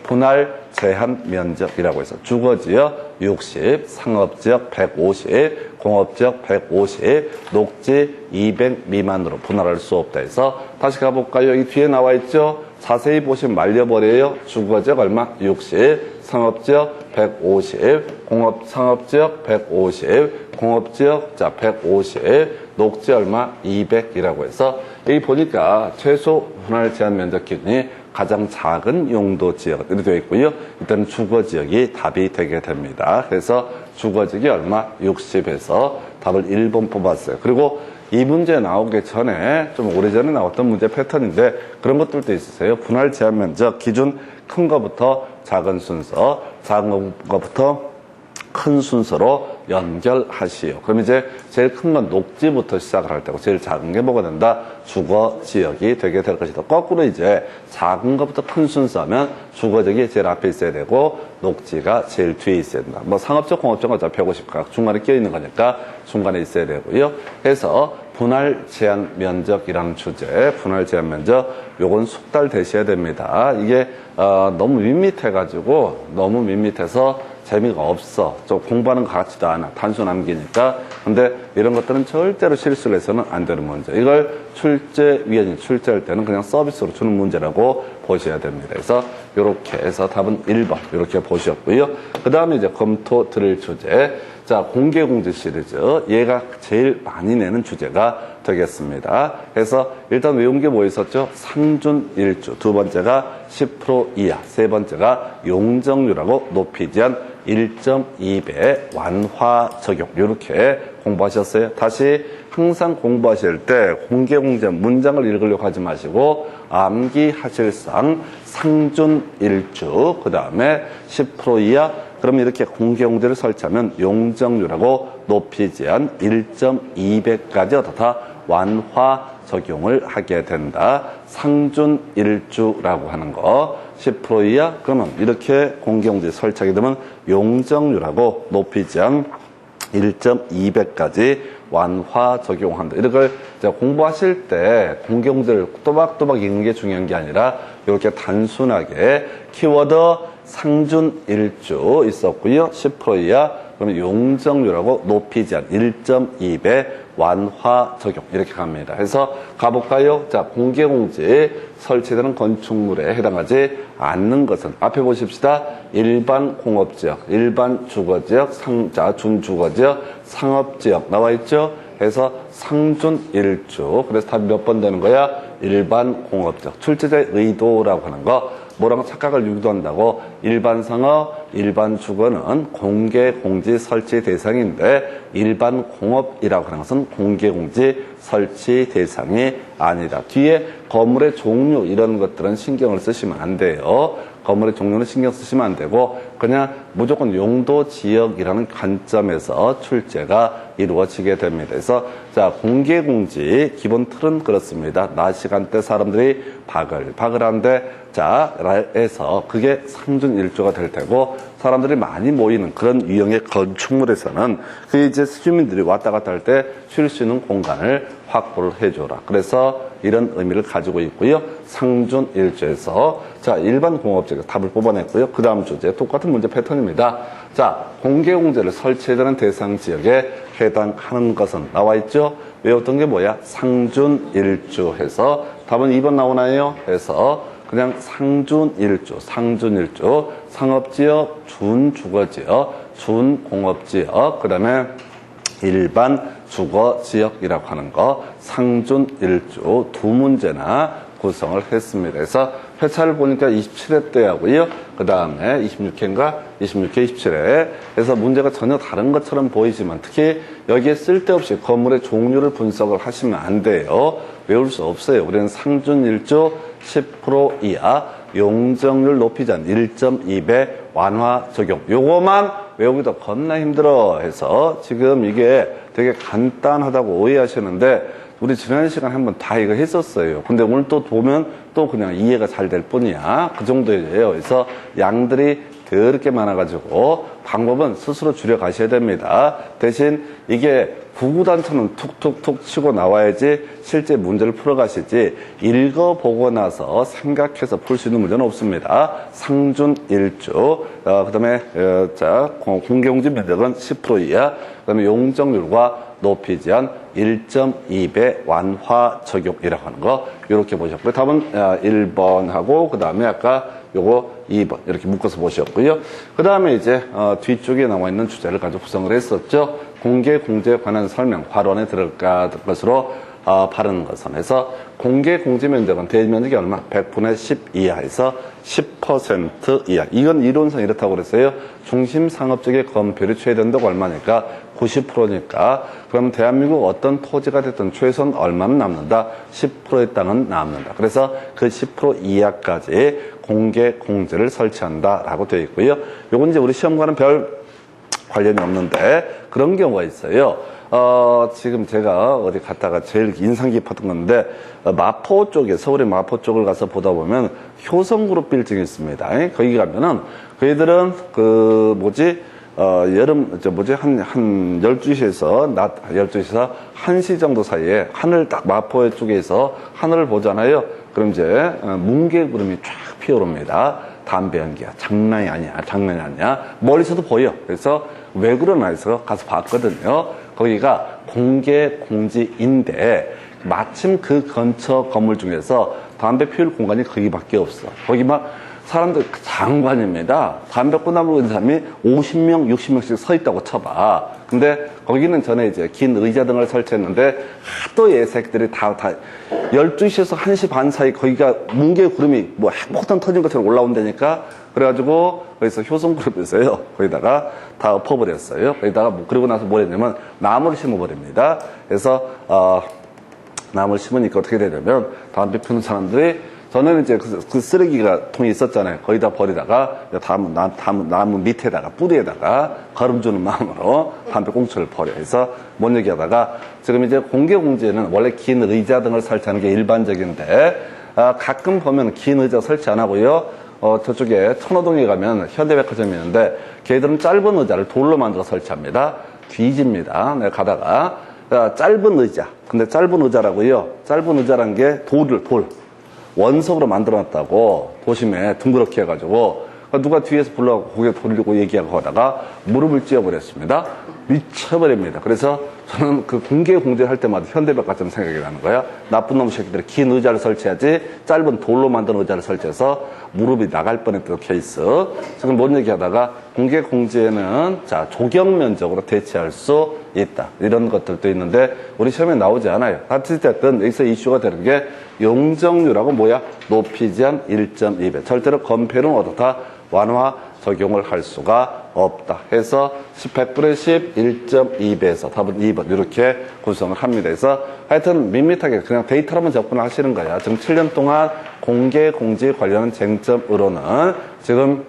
[SPEAKER 1] 분할 제한 면적이라고 해서 주거지역 60, 상업지역 150, 공업지역 150, 녹지 200 미만으로 분할할 수 없다 해서 다시 가볼까요? 여기 뒤에 나와 있죠? 자세히 보시면 말려버려요. 주거지역 얼마? 60, 상업지역 150, 상업지역 150, 공업지역 150, 녹지 얼마? 200이라고 해서 여기 보니까 최소 분할 제한 면적 기준이 가장 작은 용도 지역으로 되어 있고요. 일단 주거지역이 답이 되게 됩니다. 그래서 주거지역이 얼마? 60에서 답을 1번 뽑았어요. 그리고 이 문제 나오기 전에 좀 오래전에 나왔던 문제 패턴인데 그런 것들도 있으세요. 분할 제한 면적 기준 큰 거부터 작은 순서, 작은 거부터 큰 순서로 연결하시오. 그럼 이제 제일 큰 건 녹지부터 시작을 할 때고 제일 작은 게 뭐가 된다? 주거 지역이 되게 될 것이다. 거꾸로 이제 작은 것부터 큰 순서하면 주거 지역이 제일 앞에 있어야 되고 녹지가 제일 뒤에 있어야 된다. 뭐 상업적, 공업적 어차피 150각 중간에 끼어 있는 거니까 중간에 있어야 되고요. 그래서 분할 제한 면적이라는 주제, 분할 제한 면적 요건 숙달되셔야 됩니다. 이게 너무 밋밋해가지고 너무 밋밋해서 재미가 없어. 좀 공부하는 것 같지도 않아. 단수 남기니까. 근데 이런 것들은 절대로 실수를 해서는 안 되는 문제. 이걸 출제위원이 출제할 때는 그냥 서비스로 주는 문제라고 보셔야 됩니다. 그래서 이렇게 해서 답은 1번 이렇게 보셨고요. 그 다음에 이제 검토 드릴 주제. 공개공지 시리즈. 얘가 제일 많이 내는 주제가 되겠습니다. 그래서 일단 외운 게 뭐 있었죠? 상준일주. 두 번째가 10% 이하. 세 번째가 용적률하고 높이 제한 1.2배 완화 적용. 이렇게 공부하셨어요. 다시 항상 공부하실 때 공개공지 문장을 읽으려고 하지 마시고 암기하실 상 상준일주. 그 다음에 10% 이하. 그럼 이렇게 공개공지를 설치하면 용적률하고 높이 제한 1.2배까지 다 완화 적용을 하게 된다. 상준일주라고 하는 거 10% 이하 그러면 이렇게 공개공지 설치하게 되면 용적률하고 높이 제한 1.2배까지 완화 적용한다. 이걸 공부하실 때 공개공지를 또박또박 읽는 게 중요한 게 아니라 이렇게 단순하게 키워드 상준일주 있었고요. 10% 이하 그러면 용적률하고 높이 제한 1.2배 완화 적용 이렇게 갑니다. 그래서 가볼까요? 공개공지 설치되는 건축물에 해당하지 않는 것은 앞에 보십시다. 일반 공업지역, 일반 주거지역, 준주거지역, 상업지역 나와 있죠? 그래서 상준일주. 그래서 답이 몇 번 되는 거야? 일반 공업지역. 출제자의 의도라고 하는 거. 뭐라고 착각을 유도한다고 일반 상업, 일반 주거는 공개공지 설치 대상인데 일반 공업이라고 하는 것은 공개공지 설치 대상이 아니다. 뒤에 건물의 종류 이런 것들은 신경을 쓰시면 안 돼요. 건물의 종류는 신경 쓰시면 안 되고 그냥 무조건 용도 지역이라는 관점에서 출제가 이루어지게 됩니다. 그래서 공개공지 기본 틀은 그렇습니다. 낮 시간대 사람들이 바글바글한데 해서 그게 상준일주가 될 테고 사람들이 많이 모이는 그런 유형의 건축물에서는 그게 이제 시민들이 왔다 갔다 할 때 쉴 수 있는 공간을 확보를 해줘라. 그래서 이런 의미를 가지고 있고요. 상준일주에서 자 일반 공업지가 답을 뽑아냈고요. 그 다음 주제 똑같은 문제 패턴입니다. 자 공개공제를 설치해야 되는 대상 지역에 해당하는 것은 나와 있죠. 외웠던 게 뭐야? 상준일주 해서 답은 2번 나오나요? 해서 그냥 상준일주, 상업지역, 준주거지역, 준공업지역, 그 다음에 일반 주거지역이라고 하는 거 상준일주 두 문제나 구성을 했습니다. 그래서 회차를 보니까 27회 때 하고요. 그 다음에 26회인가? 26회, 27회. 그래서 문제가 전혀 다른 것처럼 보이지만 특히 여기에 쓸데없이 건물의 종류를 분석을 하시면 안 돼요. 외울 수 없어요. 우리는 상준일주 10% 이하 용적률 높이전 1.2배 완화 적용. 요거만 외우기도 겁나 힘들어 해서 지금 이게 되게 간단하다고 오해하시는데 우리 지난 시간에 한번 다 이거 했었어요. 근데 오늘 또 보면 또 그냥 이해가 잘 될 뿐이야. 그 정도예요. 그래서 양들이 더럽게 많아가지고 방법은 스스로 줄여가셔야 됩니다. 대신 이게 구구단처럼 툭툭툭 치고 나와야지 실제 문제를 풀어가시지 읽어보고 나서 생각해서 풀 수 있는 문제는 없습니다. 상준일주 그 다음에 자 공개공지 면적은 10% 이하 그 다음에 용적률과 높이 제한 1.2배 완화 적용이라고 하는 거 이렇게 보셨고요. 답은 1번하고 그 다음에 아까 요거 2번 이렇게 묶어서 보셨고요. 그 다음에 이제 뒤쪽에 나와 있는 주제를 가지고 구성을 했었죠. 공개공제에 관한 설명 발언에 들어갈 것으로 바른 것은 해서 공개공제 면적은 대면적이 얼마? 100분의 10 이하에서 10% 이하. 이건 이론상 이렇다고 그랬어요. 중심 상업적의 건폐율이 최대한도가 얼마니까? 90%니까. 그럼 대한민국 어떤 토지가 됐든 최소한 얼마는 남는다? 10%의 땅은 남는다. 그래서 그 10% 이하까지 공개공제를 설치한다라고 되어 있고요. 요건 이제 우리 시험과는 별 관련이 없는데 그런 경우가 있어요. 지금 제가 어디 갔다가 제일 인상 깊었던 건데, 마포 쪽에, 서울의 마포 쪽을 가서 보다 보면 효성그룹 빌딩이 있습니다. 거기 가면은, 그이들은 여름, 한 12시에서, 낮 12시에서 1시 정도 사이에 하늘 딱 마포 쪽에서 하늘을 보잖아요. 그럼 이제, 뭉게구름이 쫙 피어오릅니다. 담배 연기야. 장난이 아니야. 멀리서도 보여. 그래서 왜 그러나 해서 가서 봤거든요. 거기가 공개공지인데 마침 그 근처 건물 중에서 담배 피울 공간이 거기밖에 없어. 거기 막 사람들 장관입니다. 담배 끊어먹는 있는 사람이 50명, 60명씩 서 있다고 쳐봐. 근데 거기는 전에 이제 긴 의자 등을 설치했는데 하도 예색들이 다 12시에서 1시 반 사이 거기가 뭉게구름이 뭐 핵폭탄 터진 것처럼 올라온다니까 그래가지고 거기서 효성그룹에서요 거기다가 다 엎어버렸어요. 거기다가 그러고 나서 뭘 했냐면 나무를 심어버립니다. 그래서 나무를 심으니까 어떻게 되냐면 담배 피우는 사람들이 저는 이제 그 쓰레기가 통이 있었잖아요. 거기다 버리다가 나무 밑에다가 뿌리에다가 걸음 주는 마음으로 담배 꽁초를 버려. 해서 뭔 얘기하다가 지금 이제 공개공지에는 원래 긴 의자 등을 설치하는 게 일반적인데 가끔 보면 긴 의자 설치 안 하고요. 저쪽에 천호동에 가면 현대백화점이 있는데 걔들은 짧은 의자를 돌로 만들어 설치합니다. 뒤집니다. 내가 가다가 짧은 의자. 근데 짧은 의자라고요. 짧은 의자란 게 돌. 원석으로 만들어놨다고 도심에 둥그렇게 해가지고 누가 뒤에서 불러가고 고개 돌리고 얘기하고 하다가 무릎을 찧어버렸습니다. 미쳐버립니다. 그래서 저는 그 공개공제를 할 때마다 현대백화점 생각이 나는 거야. 나쁜 놈 새끼들이 긴 의자를 설치하지 짧은 돌로 만든 의자를 설치해서 무릎이 나갈 뻔했던 케이스. 지금 뭔 얘기하다가 공개공제는 자 조경면적으로 대체할 수 있다. 이런 것들도 있는데 우리 시험에 나오지 않아요. 어쨌든 여기서 이슈가 되는 게 용적률하고 뭐야? 높이 제한 1.2배. 절대로 건폐율은 어떻다? 완화 적용을 할 수가 없다. 해서 100분의 10, 1.2배에서 답은 2번 이렇게 구성을 합니다. 그래서 하여튼 밋밋하게 그냥 데이터로만 접근을 하시는 거야. 지금 7년 동안 공개공지 관련한 쟁점으로는 지금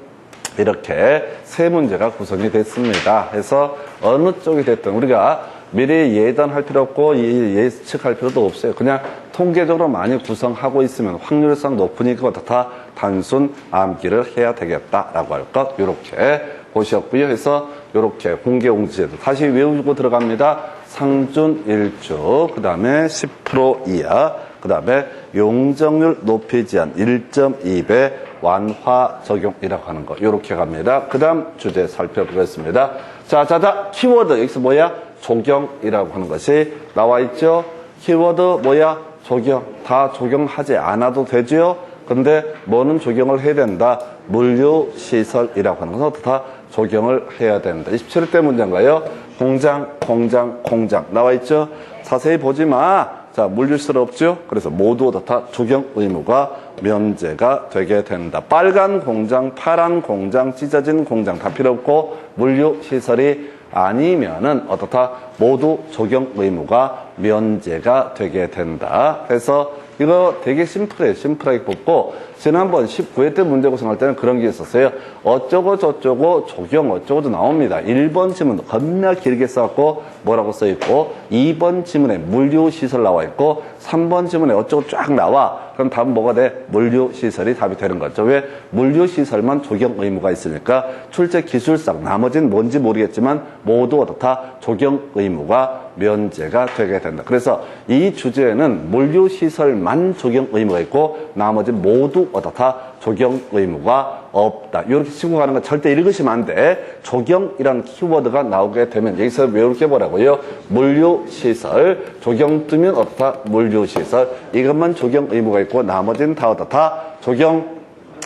[SPEAKER 1] 이렇게 세 문제가 구성이 됐습니다. 해서 어느 쪽이 됐든 우리가 미리 예단할 필요 없고 예측할 필요도 없어요. 그냥 통계적으로 많이 구성하고 있으면 확률상 높으니까 어떻다? 단순 암기를 해야 되겠다라고 할 것 이렇게 보셨고요. 해서 이렇게 공개공지제도 다시 외우고 들어갑니다. 상준일주 그 다음에 10% 이하 그 다음에 용적률 높이 제한 1.2배 완화 적용이라고 하는 거. 이렇게 갑니다. 그 다음 주제 살펴보겠습니다. 자, 키워드. 여기서 뭐야? 적용이라고 하는 것이 나와 있죠? 키워드 뭐야? 적용. 다 적용하지 않아도 되죠? 근데 뭐는 적용을 해야 된다? 물류시설이라고 하는 것은 다 적용을 해야 된다. 27대 문제인가요? 공장 나와 있죠? 자세히 보지 마. 자, 물류시설 없죠? 그래서 모두 다 적용 의무가 면제가 되게 된다. 빨간 공장, 파란 공장, 찢어진 공장 다 필요 없고 물류시설이 아니면은 어떻다? 모두 적용 의무가 면제가 되게 된다. 그래서 이거 되게 심플하게 뽑고, 지난번 19회 때 문제 구성할 때는 그런 게 있었어요. 어쩌고 저쩌고 적용 어쩌고도 나옵니다. 1번 지문 겁나 길게 써갖고 뭐라고 써있고, 2번 지문에 물류시설 나와 있고, 3번 지문에 어쩌고 쫙 나와. 그럼 답은 뭐가 돼? 물류시설이 답이 되는 거죠. 왜? 물류시설만 적용 의무가 있으니까 출제 기술상 나머지는 뭔지 모르겠지만 모두 어떻다? 적용 의무가 면제가 되게 된다. 그래서 이 주제에는 물류시설만 적용 의무가 있고 나머지 모두 어떻다? 적용 의무가 없다. 이렇게 치고 가는 거 절대 읽으시면 안 돼. 적용이라는 키워드가 나오게 되면 여기서 이렇게 뭐라고요? 물류시설. 적용 뜨면 어떻다? 물류시설. 이것만 적용 의무가 있고 나머지는 다 어떻다? 적용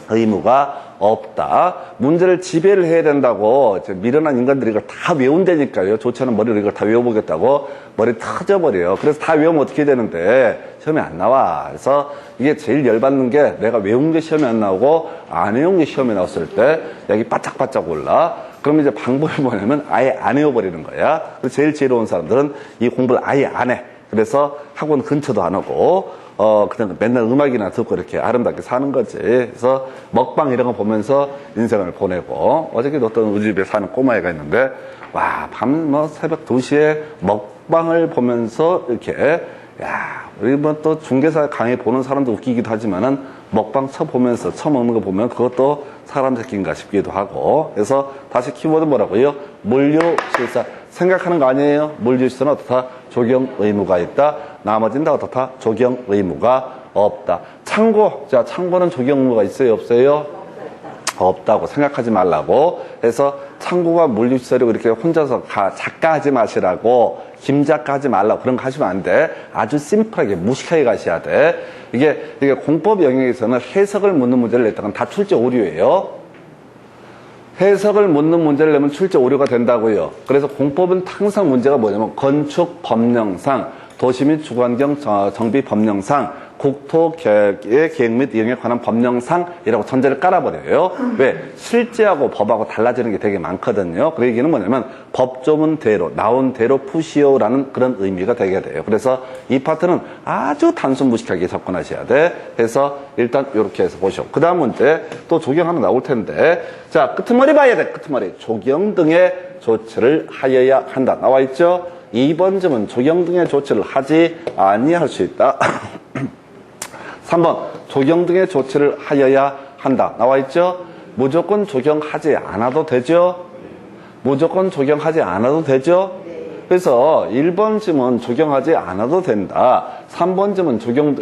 [SPEAKER 1] 의무가 없다. 문제를 지배를 해야 된다고 미련한 인간들이 이걸 다 외운다니까요. 좋지 않은 머리로 이걸 다 외워보겠다고 머리 터져버려요. 그래서 다 외우면 어떻게 되는데 시험에 안 나와. 그래서 이게 제일 열받는 게 내가 외운 게 시험에 안 나오고 안 외운 게 시험에 나왔을 때 여기 바짝바짝 올라. 그럼 이제 방법이 뭐냐면 아예 안 외워버리는 거야. 그래서 제일 지혜로운 사람들은 이 공부를 아예 안 해. 그래서 학원 근처도 안 오고 그냥 맨날 음악이나 듣고 이렇게 아름답게 사는 거지. 그래서 먹방 이런 거 보면서 인생을 보내고, 어저께 어떤 우리 집에 사는 꼬마애가 있는데, 와, 밤 새벽 2시에 먹방을 보면서 이렇게, 야, 우리 뭐 또 중개사 강의 보는 사람도 웃기기도 하지만은 먹방 쳐보면서 처먹는 거 보면 그것도 사람 새끼인가 싶기도 하고. 그래서 다시 키워드 뭐라고요? 물류시설. 생각하는 거 아니에요? 물류시설은 어떻다? 적용 의무가 있다. 나머지는 다 어떻다? 적용 의무가 없다. 참고. 자, 참고는 적용 의무가 있어요? 없어요? 없다고 생각하지 말라고. 그래서 참고가 물류시설이고 이렇게 혼자서 작가하지 마시라고, 김작가 하지 말라고 그런 거 하시면 안 돼. 아주 심플하게 무식하게 가셔야 돼. 이게 공법 영역에서는 해석을 묻는 문제를 냈다간 다 출제 오류예요. 해석을 묻는 문제를 내면 출제 오류가 된다고요. 그래서 공법은 항상 문제가 뭐냐면 건축 법령상, 도시 및 주거환경 정비 법령상, 국토계획의 계획 및 이용에 관한 법령상이라고 전제를 깔아버려요. 왜? 실제하고 법하고 달라지는 게 되게 많거든요. 그 얘기는 뭐냐면 법조문대로 나온 대로 푸시오라는 그런 의미가 되게 돼요. 그래서 이 파트는 아주 단순 무식하게 접근하셔야 돼. 그래서 일단 이렇게 해서 보시오. 그 다음 문제 또 적용하면 나올 텐데, 자, 끄트머리 봐야 돼. 끄트머리. 적용 등의 조치를 하여야 한다. 나와 있죠? 2번 점은 적용 등의 조치를 하지 아니할 수 있다. 3번 적용 등의 조치를 하여야 한다. 나와 있죠? 무조건 적용하지 않아도 되죠? 무조건 적용하지 않아도 되죠? 그래서 1번 점은 적용하지 않아도 된다. 3번 점은 적용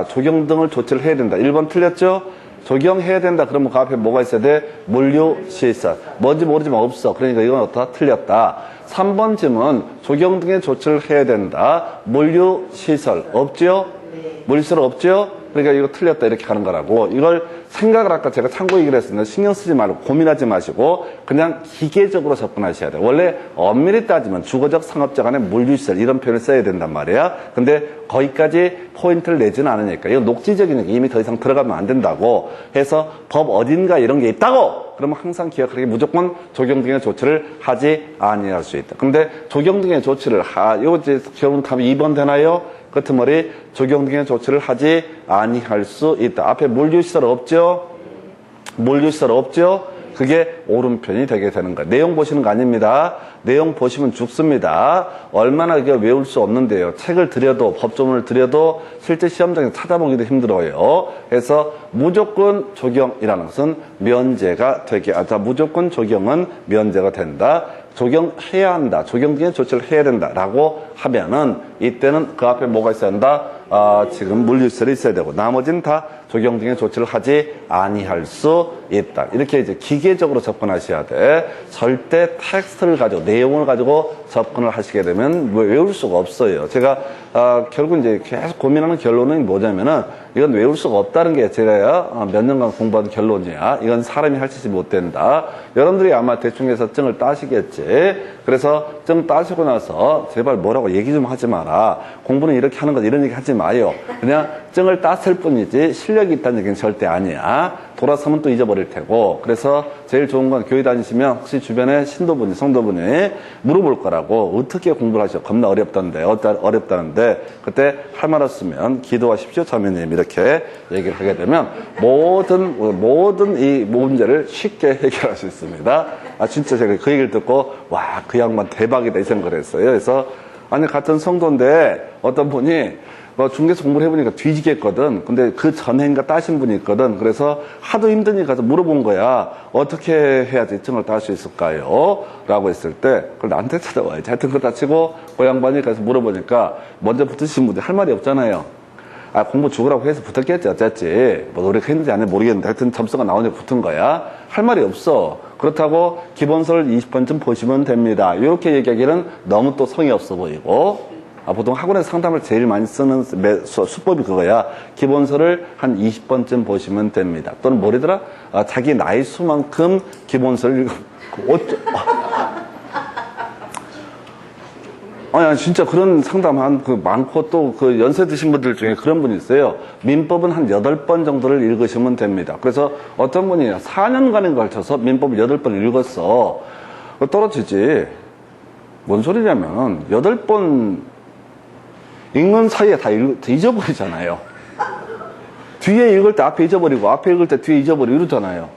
[SPEAKER 1] 적용 등을 조치를 해야 된다. 1번 틀렸죠? 적용해야 된다. 그러면 그 앞에 뭐가 있어야 돼? 물류시설. 뭔지 모르지만 없어. 그러니까 이건 어떻다? 틀렸다. 3번 점은 적용 등의 조치를 해야 된다. 물류시설 없죠? 물리시설 없죠? 그러니까 이거 틀렸다 이렇게 가는 거라고. 이걸 생각을 아까 제가 참고 얘기를 했습니다. 신경 쓰지 말고 고민하지 마시고 그냥 기계적으로 접근하셔야 돼요. 원래 엄밀히 따지면 주거적 상업적 안에 물류시설 이런 표현을 써야 된단 말이야. 근데 거기까지 포인트를 내지는 않으니까 이거 녹지적이니까 이미 더 이상 들어가면 안 된다고 해서 법 어딘가 이런 게 있다고 그러면 항상 기억하게 무조건 적용 등의 조치를 하지 아니할 수 있다. 근데 적용 등의 조치를 이거 이제 결국 답이 2번 되나요? 끄트머리 적용 등의 조치를 하지 아니할 수 있다. 앞에 물류시설 없죠? 물류시설 없죠? 그게 오른편이 되게 되는 거예요. 내용 보시는 거 아닙니다. 내용 보시면 죽습니다. 얼마나 이게 외울 수 없는데요. 책을 들여도 법조문을 들여도 실제 시험장에서 찾아보기도 힘들어요. 그래서 무조건 적용이라는 것은 면제가 되게 무조건 적용은 면제가 된다. 적용해야 한다. 적용적인 조치를 해야 된다라고 하면은 이때는 그 앞에 뭐가 있어야 한다? 지금 물류시설이 있어야 되고 나머지는 다 적용적인 조치를 하지 아니할 수 있다. 이렇게 이제 기계적으로 접근하셔야 돼. 절대 텍스트를 가지고 내용을 가지고 접근을 하시게 되면 외울 수가 없어요. 제가 결국 이제 계속 고민하는 결론은 뭐냐면은 이건 외울 수가 없다는 게 제가 몇 년간 공부한 결론이야. 이건 사람이 할 수 있지 못 된다. 여러분들이 아마 대충 해서 증을 따시겠지. 그래서 증 따시고 나서 제발 뭐라고 얘기 좀 하지 마라. 공부는 이렇게 하는 것 이런 얘기 하지 마요. 그냥 증을 땄을 뿐이지 실력이 있다는 얘기는 절대 아니야. 돌아서면 또 잊어버릴 테고. 그래서 제일 좋은 건 교회 다니시면 혹시 주변에 신도분이 성도분이 물어볼 거라고 어떻게 공부를 하셔? 겁나 어렵다는데 그때 할 말 없으면 기도하십시오 자매님 이렇게 얘기를 하게 되면 모든 이 문제를 쉽게 해결할 수 있습니다. 진짜 제가 그 얘기를 듣고 와, 그 양반 대박이다 이 생각을 했어요. 그래서 아니 같은 성도인데 어떤 분이 중개서 공부를 해보니까 뒤지겠거든. 근데 그 전해인가 따신 분이 있거든. 그래서 하도 힘드니 가서 물어본 거야. 어떻게 해야지 증을 딸 수 있을까요? 라고 했을 때 그걸 나한테 찾아와야지. 하여튼 그거 다치고 그 양반이 가서 물어보니까 먼저 붙으신 분들 할 말이 없잖아요. 공부 죽으라고 해서 붙었겠지 어쨌지. 뭐 노력했는지 안 했는지 모르겠는데 하여튼 점수가 나오니까 붙은 거야. 할 말이 없어. 그렇다고 기본서를 20번쯤 보시면 됩니다. 이렇게 얘기하기는 너무 또 성의 없어 보이고 보통 학원에서 상담을 제일 많이 쓰는 수법이 그거야. 기본서를 한 20번쯤 보시면 됩니다. 또는 뭐래더라? 자기 나이 수만큼 기본서를 아니, 진짜 그런 상담한 많고 또 그 연세 드신 분들 중에 그런 분이 있어요. 민법은 한 8번 정도를 읽으시면 됩니다. 그래서 어떤 분이 4년간에 걸쳐서 민법을 8번 읽었어. 떨어지지. 뭔 소리냐면 8번 읽는 사이에 다 잊어버리잖아요. 뒤에 읽을 때 앞에 잊어버리고 앞에 읽을 때 뒤에 잊어버리고 이러잖아요.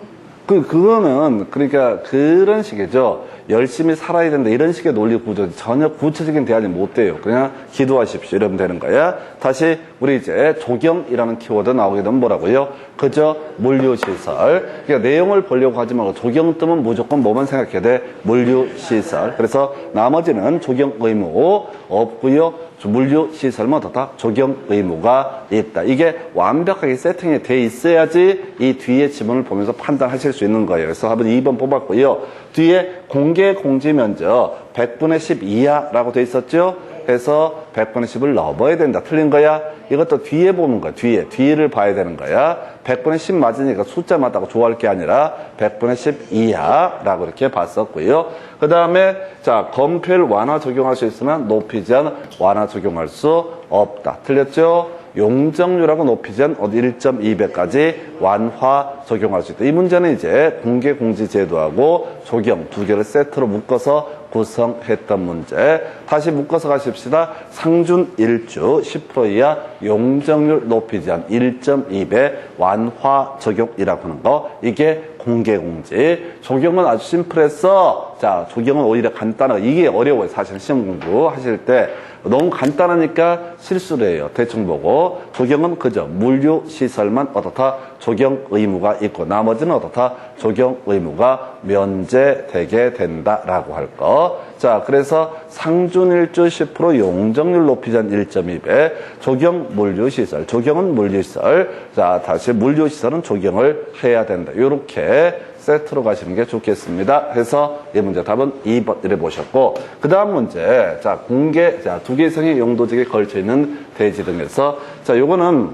[SPEAKER 1] 그거는 그러니까 그런 식이죠. 열심히 살아야 된다 이런 식의 논리 구조 전혀 구체적인 대안이 못 돼요. 그냥 기도하십시오 이러면 되는 거야. 다시 우리 이제 조경이라는 키워드 나오게 되면 뭐라고요? 그저 물류시설. 그러니까 내용을 보려고 하지 말고 조경 뜨면 무조건 뭐만 생각해야 돼? 물류시설. 그래서 나머지는 조경 의무 없고요. 물류시설만 다 조경 의무가 있다. 이게 완벽하게 세팅이 돼 있어야지 이 뒤에 지문을 보면서 판단하실 수 있는 거예요. 그래서 한번 2번 뽑았고요. 뒤에 공개 공지 면적 100분의 10 이하라고 돼 있었죠? 그래서 100분의 10을 넣어야 된다. 틀린 거야? 이것도 뒤에 보는 거야. 뒤를 봐야 되는 거야. 100분의 10 맞으니까 숫자 맞다고 좋아할 게 아니라 100분의 10 이하라고 이렇게 봤었고요. 그 다음에 자 검표율 완화 적용할 수 있으나 높이 제한 완화 적용할 수 없다. 틀렸죠? 용적률하고 높이 제한 1.2배까지 완화 적용할 수 있다. 이 문제는 이제 공개공지제도하고 조경 두 개를 세트로 묶어서 구성했던 문제. 다시 묶어서 가십시다. 상준 1주 10% 이하 용적률 높이 제한 1.2배 완화 적용이라고 하는 거. 이게 공개공지. 조경은 아주 심플했어. 자, 조경은 오히려 간단하고 이게 어려워요. 사실 시험 공부 하실 때. 너무 간단하니까 실수를 해요. 대충 보고. 조경은 그저 물류시설만 어떻다? 조경 의무가 있고 나머지는 어떻다? 조경 의무가 면제되게 된다라고 할 거. 자, 그래서 상준일주 10% 용적률 높이 제한 1.2배 조경 물류시설. 조경은 물류시설. 자, 다시 물류시설은 조경을 해야 된다. 요렇게 세트로 가시는 게 좋겠습니다. 해서 이 문제 답은 2번 이래 보셨고 그 다음 문제 자 공개 두 개 이상의 용도직에 걸쳐 있는 대지 등에서 자 요거는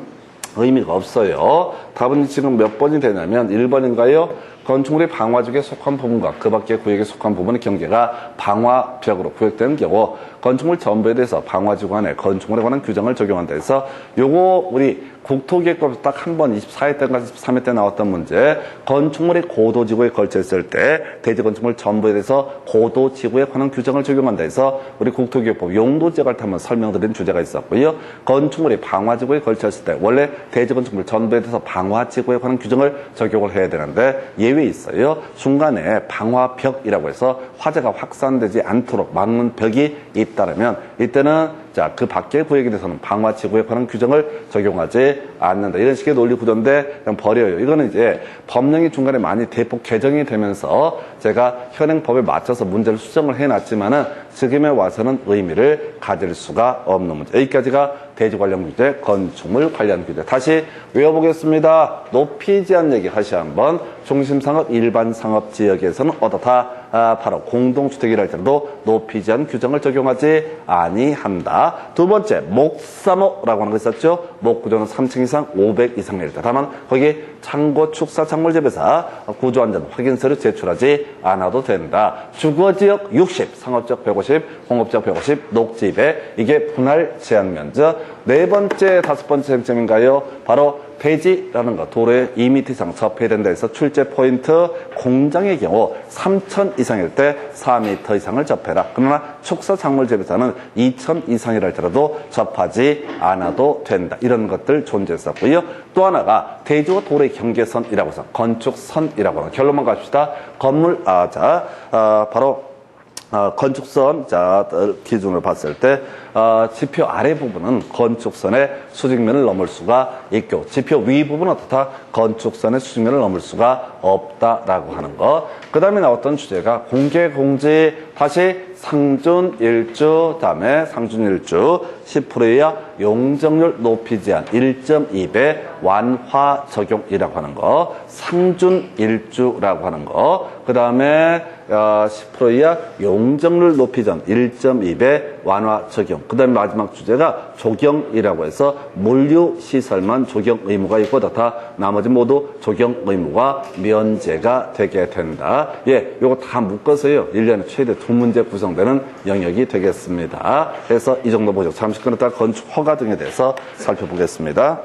[SPEAKER 1] 의미가 없어요. 답은 지금 몇 번이 되냐면 1번인가요? 건축물이 방화지구에 속한 부분과 그 밖의 구역에 속한 부분의 경계가 방화벽으로 구역되는 경우 건축물 전부에 대해서 방화지구 안에 건축물에 관한 규정을 적용한다 해서 요거 우리 국토기획법 딱 한 번 24회 때인가 23회 때 나왔던 문제 건축물이 고도지구에 걸쳐 있을 때 대지건축물 전부에 대해서 고도지구에 관한 규정을 적용한다 해서 우리 국토기획법 용도지역을 한번 설명드린 주제가 있었고요. 건축물이 방화지구에 걸쳐 있을 때 원래 대지건축물 전부에 대해서 방화지구에 관한 규정을 적용을 해야 되는데 예외 있어요. 중간에 방화벽이라고 해서 화재가 확산되지 않도록 막는 벽이 있다면 이때는 자, 그 밖의 구역에 대해서는 방화치구에 관한 규정을 적용하지 않는다. 이런 식의 논리 구조인데 그냥 버려요. 이거는 이제 법령이 중간에 많이 대폭 개정이 되면서 제가 현행 법에 맞춰서 문제를 수정을 해놨지만은 지금에 와서는 의미를 가질 수가 없는 문제. 여기까지가 대지 관련 규제, 건축물 관련 규제. 다시 외워보겠습니다. 높이 제한 얘기 다시 한번. 중심상업, 일반 상업 지역에서는 어떻다? 바로 공동주택이라 할지라도 높이 제한 규정을 적용하지 아니한다. 두 번째, 목사모라고 하는 거 있었죠? 목구조는 3층 이상, 500 이상일 때. 다만 거기 창고, 축사, 작물재배사 구조안전 확인서를 제출하지 않아도 된다. 주거지역 60, 상업지역 150, 공업지역 150, 녹지배 이게 분할 제한 면적. 네 번째, 다섯 번째 쟁점인가요? 바로 대지라는 거, 도로에 2m 이상 접해야 된다 해서 출제 포인트, 공장의 경우 3,000 이상일 때 4m 이상을 접해라. 그러나 축사 작물 재배사는 2,000 이상이라 할지라도 접하지 않아도 된다. 이런 것들 존재했었고요. 또 하나가 대지와 도로의 경계선이라고 해서 건축선이라고 하는 결론만 갑시다. 건물, 바로 건축선, 기준으로 봤을 때, 지표 아래 부분은 건축선의 수직면을 넘을 수가 있고, 지표 위 부분은 어떻다? 건축선의 수직면을 넘을 수가 없다라고 하는 거. 그 다음에 나왔던 주제가 공개공지, 다시 상준일주, 다음에 상준일주 10% 이하 용적률 높이 제한 1.2배 완화 적용이라고 하는 거. 상준일주라고 하는 거. 그 다음에 10% 이하 용적률 높이 제한 1.2배 완화 적용. 그 다음에 마지막 주제가 조경이라고 해서 물류시설만 조경 의무가 있고 다 나머지 모두 조경 의무가 면제가 되게 된다. 예, 요거 다 묶어서요. 1년에 최대 2문제 구성되는 영역이 되겠습니다. 그래서 이 정도 보죠. 잠시 끊었다 건축 허가 등에 대해서 살펴보겠습니다.